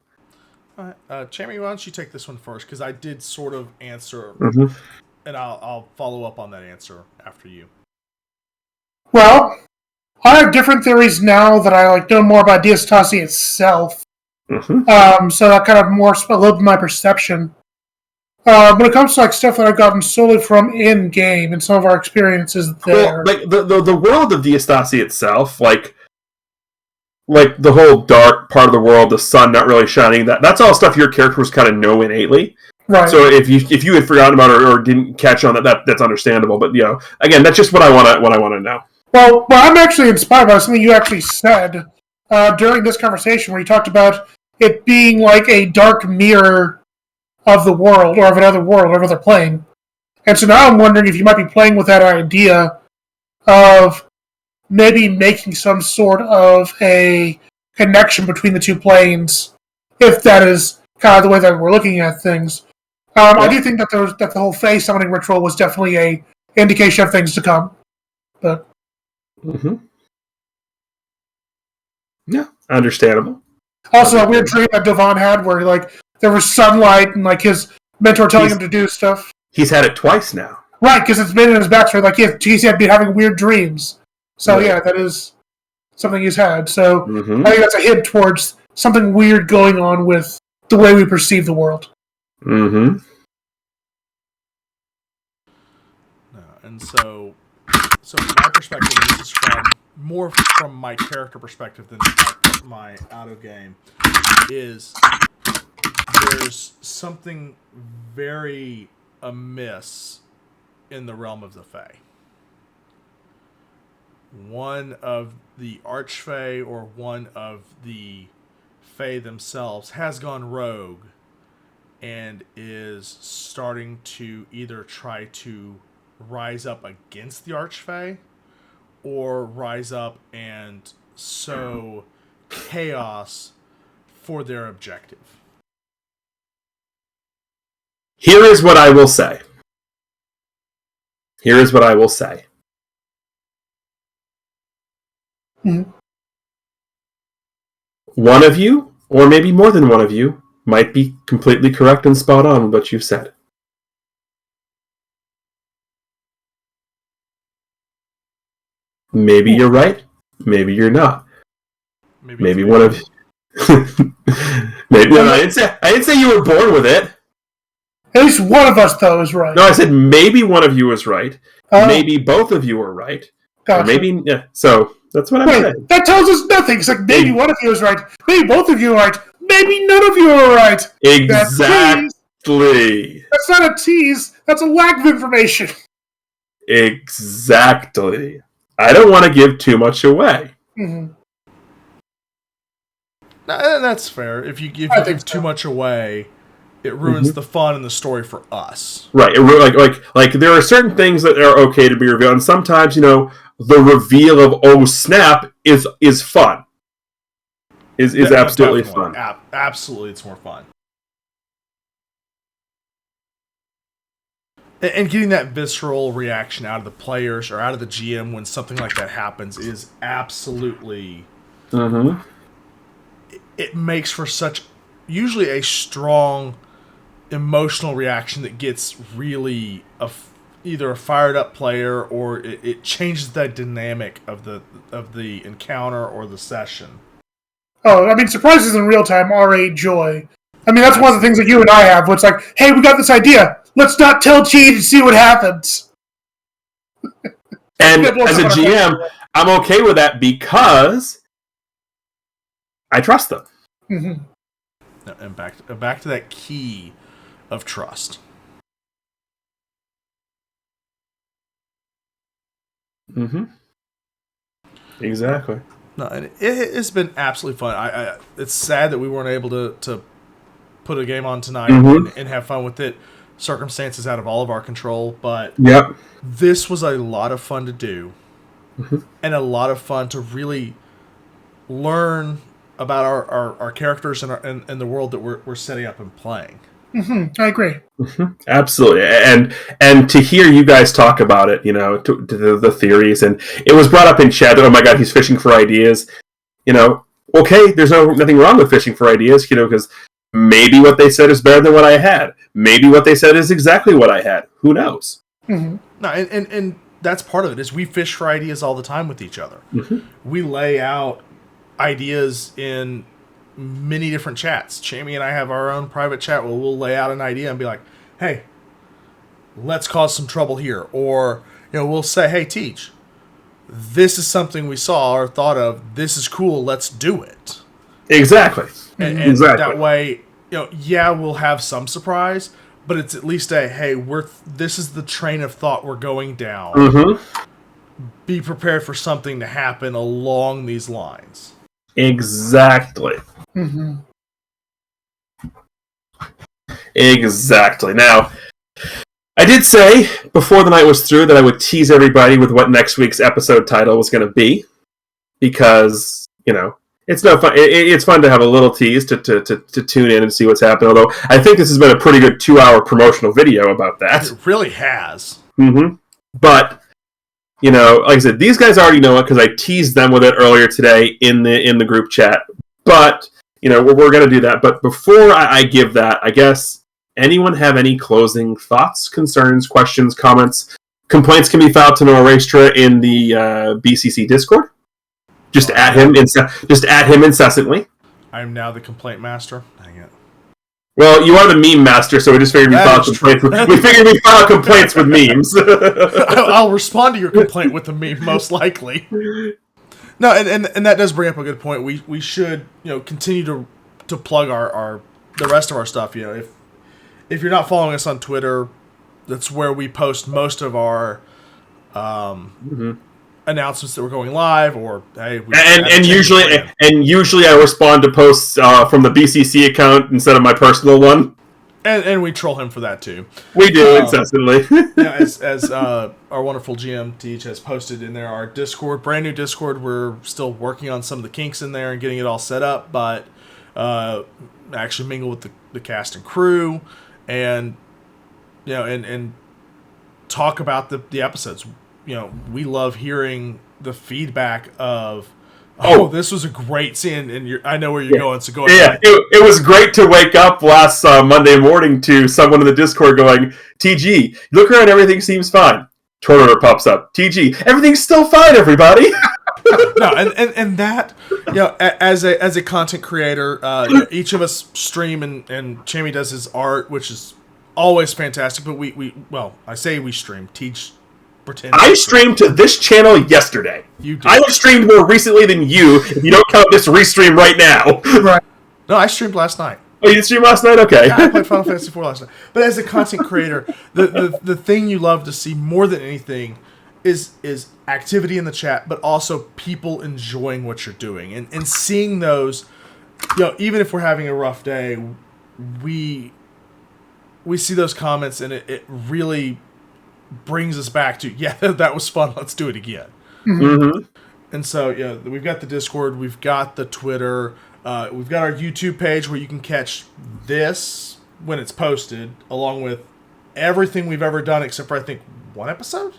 All right. Chammy, why don't you take this one first? Because I did sort of answer, and I'll follow up on that answer after you. Well, I have different theories now that I know more about Diastasi itself. So that kind of more a little bit my perception. When it comes to stuff that I've gotten solely from in game and some of our experiences there, the world of Diastasi itself, like the whole dark part of the world, the sun not really shining, that's all stuff your characters kind of know innately. Right. So if you had forgotten about it or didn't catch on that's understandable. But again, that's just what I want to know. Well, I'm actually inspired by something you actually said during this conversation, where you talked about it being like a dark mirror of the world, or of another world, or another plane. And so now I'm wondering if you might be playing with that idea of maybe making some sort of a connection between the two planes, if that is kind of the way that we're looking at things. I do think that the whole Fae summoning ritual was definitely a indication of things to come. But yeah, understandable. Also, a weird dream that Devon had, where there was sunlight and his mentor telling him to do stuff. He's had it twice now. Right, because it's been in his backstory. He's had been having weird dreams. So yeah, that is something he's had. So I think that's a hint towards something weird going on with the way we perceive the world. And so from my perspective, this is more from my character perspective than my out of game, is there's something very amiss in the realm of the Fae. One of the Archfey or one of the Fae themselves has gone rogue and is starting to either try to rise up against the Archfey or rise up and sow chaos for their objective. Here is what I will say. One of you, or maybe more than one of you, might be completely correct and spot on with what you've said. Maybe you're right. Maybe you're not. Maybe one of maybe I didn't say you were born with it. At least one of us, though, is right. No, I said maybe one of you is right. Maybe both of you are right. Gotcha. Or maybe so. That's what I'm saying. That tells us nothing. It's maybe one of you is right. Maybe both of you are right. Maybe none of you are right. Exactly. That's not a tease. That's a lack of information. Exactly. I don't want to give too much away. No, that's fair. If you give too much away, it ruins the fun and the story for us. Right. Like there are certain things that are okay to be revealed, and sometimes the reveal of oh snap is fun. Is absolutely fun. Absolutely, it's more fun. And getting that visceral reaction out of the players or out of the GM when something like that happens is absolutely... It makes for such... usually a strong emotional reaction that gets really... either a fired up player or it changes the dynamic of the encounter or the session. Oh, surprises in real time are a joy. That's one of the things that you and I have, where it's like, hey, we got this idea. Let's not tell Cheat and see what happens. And as a GM, I'm okay with that because I trust them. And back to that key of trust. Exactly. No, and it's been absolutely fun. It's sad that we weren't able to put a game on tonight and have fun with it, circumstances out of all of our control, but Yep. this was a lot of fun to do, and a lot of fun to really learn about our characters and the world that we're setting up and playing. I agree. Absolutely, and to hear you guys talk about it, to the theories, and it was brought up in chat that, oh my god, he's fishing for ideas. Okay, there's nothing wrong with fishing for ideas, because maybe what they said is better than what I had. Maybe what they said is exactly what I had. Who knows? No, and that's part of it, is we fish for ideas all the time with each other. We lay out ideas in many different chats. Jamie and I have our own private chat where we'll lay out an idea and be like, hey, let's cause some trouble here. Or, we'll say, hey, Teach, this is something we saw or thought of. This is cool. Let's do it. Exactly. And exactly. That way, we'll have some surprise, but it's at least hey, this is the train of thought we're going down. Be prepared for something to happen along these lines. Exactly. Exactly. Now, I did say before the night was through that I would tease everybody with what next week's episode title was going to be, because it's no fun. It's fun to have a little tease to tune in and see what's happening. Although I think this has been a pretty good 2-hour promotional video about that. It really has. But like I said, these guys already know it because I teased them with it earlier today in the group chat. But we're going to do that. But before I give that, I guess, anyone have any closing thoughts, concerns, questions, comments? Complaints can be filed to Noah Raestra in the BCC Discord. Just at him incessantly. I'm now the complaint master. Dang it. Well, you are the meme master, so we just figured we file complaints with memes. I'll respond to your complaint with a meme, most likely. No, and that does bring up a good point. We should continue to plug the rest of our stuff. If you're not following us on Twitter, that's where we post most of our announcements that we're going live, or hey, usually I respond to posts from the BCC account instead of my personal one, and we troll him for that too. We do incessantly. As our wonderful GM Teach has posted in there, our Discord, brand new Discord. We're still working on some of the kinks in there and getting it all set up, but actually mingle with the cast and crew, and and talk about the episodes. We love hearing the feedback of, this was a great scene, and I know where you're going, so go ahead. Yeah, it was great to wake up last Monday morning to someone in the Discord going, TG, look around, everything seems fine. Tortor pops up. TG, everything's still fine, everybody. No, and that, as a content creator, each of us stream, and Chammy does his art, which is always fantastic, but I say we stream, Teach. I streamed to this channel yesterday. You did. I have streamed more recently than you, if you don't count this restream right now. Right. No, I streamed last night. Oh, you did stream last night? Okay. Yeah, I played Final Fantasy IV last night. But as a content creator, the thing you love to see more than anything is activity in the chat, but also people enjoying what you're doing. And seeing those, even if we're having a rough day, we see those comments, and it really brings us back to, that was fun, let's do it again. And so we've got the Discord, we've got the Twitter, we've got our YouTube page where you can catch this when it's posted, along with everything we've ever done except for I think one episode.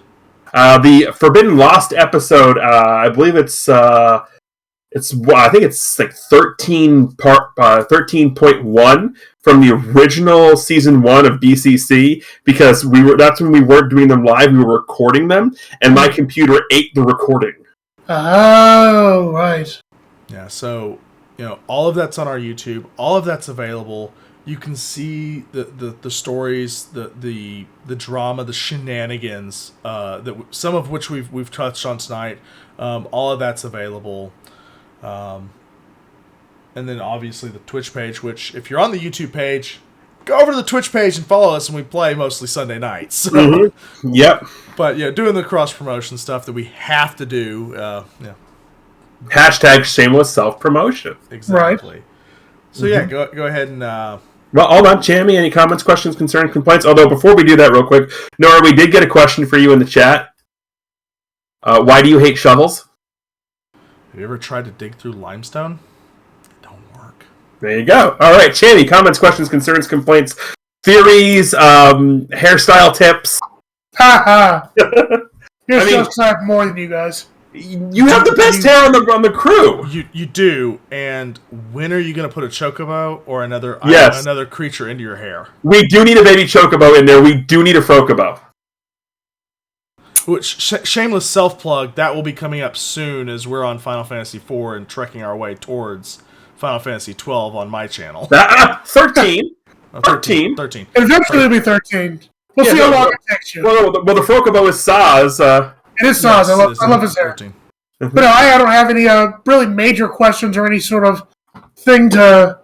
The Forbidden Lost episode, I believe I think it's like 13.1 from the original season 1 of BCC, because that's when we weren't doing them live, we were recording them, and my computer ate the recording. Oh, right. Yeah, so all of that's on our YouTube, all of that's available. You can see the stories, the drama, the shenanigans, some of which we've touched on tonight. All of that's available. And then obviously the Twitch page, which if you're on the YouTube page, go over to the Twitch page and follow us, and we play mostly Sunday nights. So, Yep. But doing the cross promotion stuff that we have to do. Hashtag shameless self promotion. Exactly. Right. So go ahead and Well, hold on, Chammy. Any comments, questions, concerns, complaints? Although, before we do that real quick, Nora, we did get a question for you in the chat. Why do you hate shovels? Have you ever tried to dig through limestone? It don't work. There you go. All right, Chammy, comments, questions, concerns, complaints, theories, hairstyle tips. Ha ha. Here's just because I have more than you guys. You have the best hair on the crew. You do. And when are you going to put a chocobo or another creature into your hair? We do need a baby chocobo in there. We do need a frocobo. Which, shameless self-plug, that will be coming up soon as we're on Final Fantasy IV and trekking our way towards Final Fantasy XII on my channel. 13. 13. Eventually it'll be 13. We'll see how long it takes you. Well, the frocobo is Saz. It is Saz. Yes, I love his hair. But no, I don't have any really major questions or any sort of thing to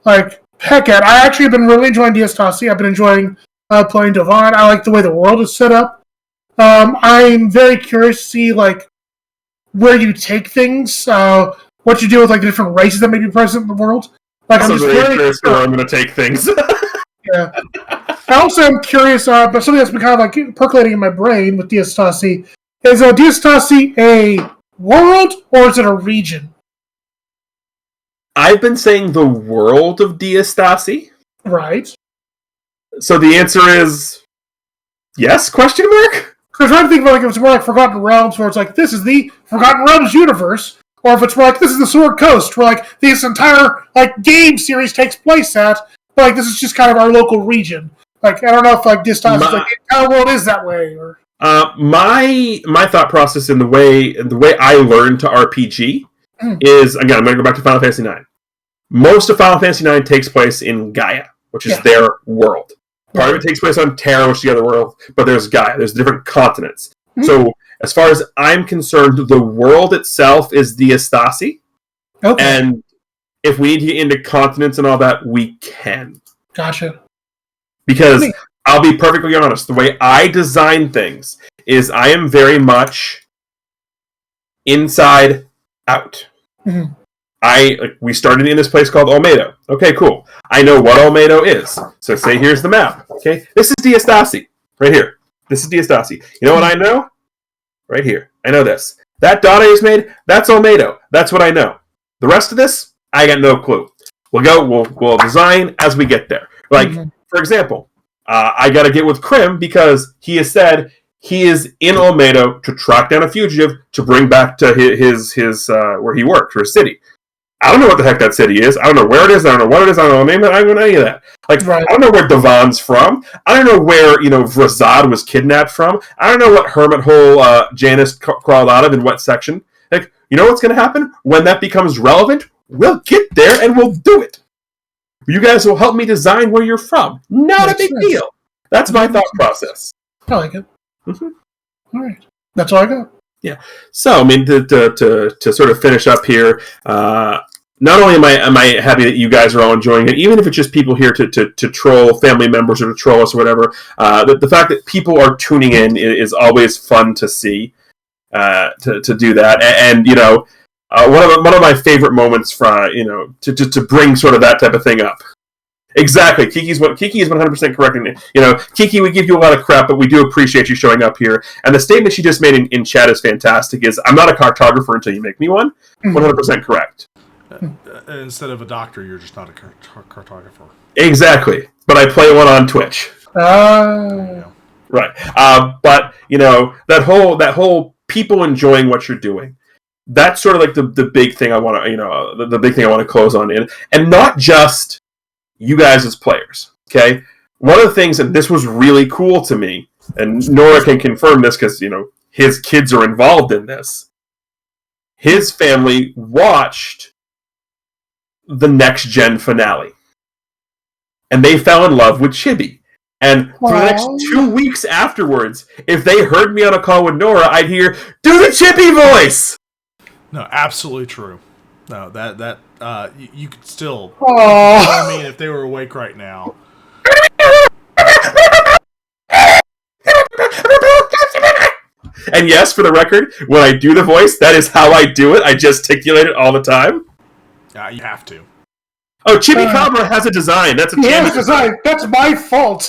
peck at. I actually have been really enjoying Diastasi. I've been enjoying playing Devon. I like the way the world is set up. I'm very curious to see where you take things, what you do with the different races that may be present in the world. I'm just very curious where I'm going to take things. Yeah. I also am curious, but something that's been kind of percolating in my brain with Diastasi is Diastasi a world or is it a region? I've been saying the world of Diastasi. Right. So the answer is yes? Question mark? Because I'm trying to think about if it's more like Forgotten Realms, where it's this is the Forgotten Realms universe, or if it's more this is the Sword Coast, where this entire game series takes place at, but this is just kind of our local region. I don't know if Diastasi the entire world is that way, or. My thought process in the way I learned to RPG is, again, I'm going to go back to Final Fantasy IX. Most of Final Fantasy IX takes place in Gaia, which is their world. Part of it takes place on Terra, which is the other world, but there's Gaia. There's different continents. Mm-hmm. So, as far as I'm concerned, the world itself is Diastasi. Okay. And if we need to get into continents and all that, we can. Gotcha. Because I'll be perfectly honest, the way I design things is I am very much inside out. Mm-hmm. We started in this place called Olmedo. Okay, cool. I know what Olmedo is. So say here's the map. Okay, this is Diastasi. Right here. This is Diastasi. You know what I know? Right here. I know this. That dot I just made, that's Olmedo. That's what I know. The rest of this, I got no clue. We'll design as we get there. For example, I got to get with Krim because he has said he is in Olmedo to track down a fugitive to bring back to his where he worked, or his city. I don't know what the heck that city is. I don't know where it is. I don't know what it is. I don't know the name of it. I don't know any of that. I don't know where Devon's from. I don't know where, Vrazad was kidnapped from. I don't know what hermit hole Janice crawled out of in what section. You know what's going to happen? When that becomes relevant, we'll get there and we'll do it. You guys will help me design where you're from. Not a big deal. That's my thought process. I like it. Mm-hmm. All right. That's all I got. Yeah. So, to sort of finish up here, not only am I happy that you guys are all enjoying it, even if it's just people here to troll family members or to troll us or whatever, the fact that people are tuning in is always fun to see, to do that. And one of my favorite moments to bring sort of that type of thing up. Exactly. Kiki is 100% correct. Kiki, we give you a lot of crap, but we do appreciate you showing up here. And the statement she just made in chat is fantastic, is I'm not a cartographer until you make me one. 100% correct. Instead of a doctor, you're just not a cartographer. Exactly. But I play one on Twitch. Right. But, that whole people enjoying what you're doing, that's sort of the big thing I want to, the big thing I want to close on in. And not just you guys as players, okay? One of the things, and this was really cool to me, and Nora can confirm this because, his kids are involved in this. His family watched the Next Gen finale. And they fell in love with Chibi. And for the next 2 weeks afterwards, if they heard me on a call with Nora, I'd hear, do the Chibi voice! No, absolutely true. No, that you could still. If they were awake right now. And yes, for the record, when I do the voice, that is how I do it. I gesticulate it all the time. You have to. Oh, Chimicabra has a design. That's a design. That's my fault.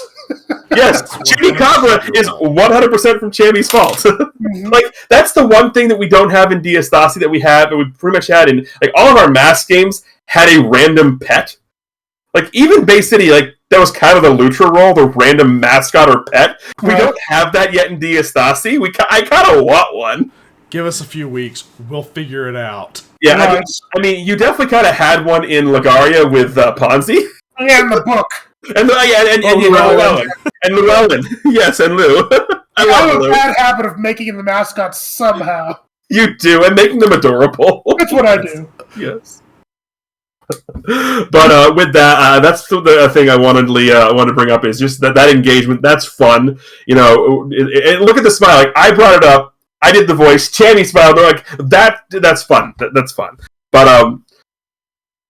Yes, Chimicabra is 100% from Chammy's fault. Mm-hmm. Like, that's the one thing that we don't have in Diastasi that we have, and we pretty much had in, like, all of our mask games had a random pet. Like, even Bay City, like, that was kind of the Lutra role, the random mascot or pet. We don't have that yet in Diastasi. I kind of want one. Give us a few weeks. We'll figure it out. Yeah, I mean, you definitely kind of had one in Lagaria with Ponzi. Yeah, in the book. And Llewellyn. And Llewellyn. Yes, and Lou. I have a bad habit of making the mascots somehow. You do, and making them adorable. That's what I do. Yes. But with that, that's the thing I wanted to bring up is just that engagement. That's fun. You know, look at the smile. Like, I brought it up. I did the voice. Chammy smiled. They're like, that's fun. That's fun. But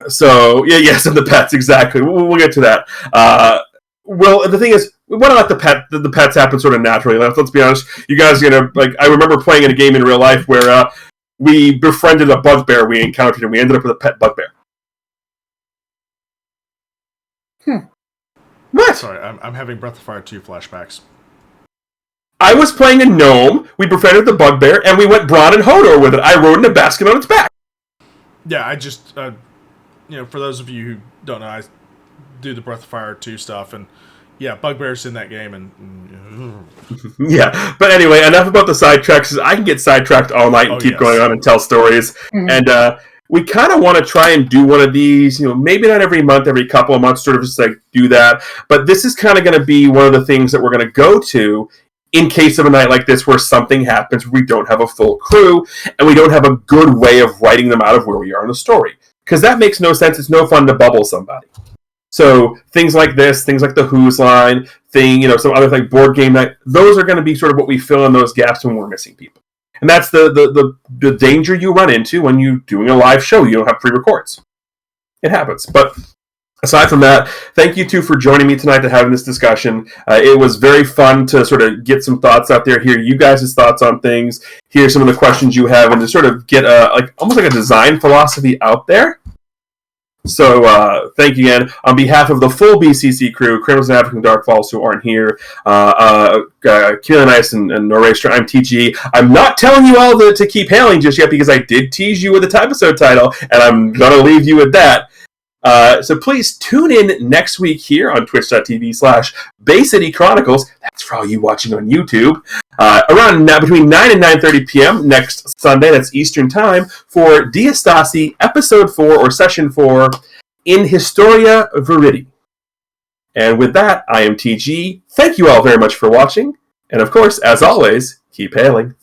so yeah, yes, and the pets exactly. We'll get to that. Well, the thing is, we want to let the pets happen sort of naturally. Let's be honest. You guys are gonna like. I remember playing in a game in real life where we befriended a bugbear we encountered, and we ended up with a pet bugbear. What? Sorry, I'm having Breath of Fire 2 flashbacks. I was playing a gnome, we befriended the bugbear, and we went Braun and Hodor with it. I rode in a basket on its back. Yeah, I just, for those of you who don't know, I do the Breath of Fire 2 stuff, and yeah, bugbear's in that game, and... Yeah, but anyway, enough about the sidetracks. I can get sidetracked all night and keep going on and tell stories. Mm-hmm. And we kind of want to try and do one of these, maybe not every month, every couple of months, sort of just like do that. But this is kind of going to be one of the things that we're going to go to in case of a night like this where something happens, we don't have a full crew, and we don't have a good way of writing them out of where we are in the story. Because that makes no sense. It's no fun to bubble somebody. So things like this, things like the Who's Line, some other like board game night, those are going to be sort of what we fill in those gaps when we're missing people. And that's the danger you run into when you're doing a live show. You don't have pre-records. It happens. But aside from that, thank you two for joining me tonight to having this discussion. It was very fun to sort of get some thoughts out there, hear you guys' thoughts on things, hear some of the questions you have, and to sort of get almost like a design philosophy out there. So thank you again. On behalf of the full BCC crew, Crimson African Dark Falls, who aren't here, Keelan Ice and Norastra, I'm TG. I'm not telling you all to keep hailing just yet because I did tease you with the episode title, and I'm going to leave you with that. So please tune in next week here on twitch.tv/Bay City Chronicles. That's for all you watching on YouTube. Around between 9 and 9:30 p.m. next Sunday, that's Eastern Time, for Diastasi Episode 4 or Session 4 in Historia Veridi. And with that, I am TG. Thank you all very much for watching. And of course, as always, keep hailing.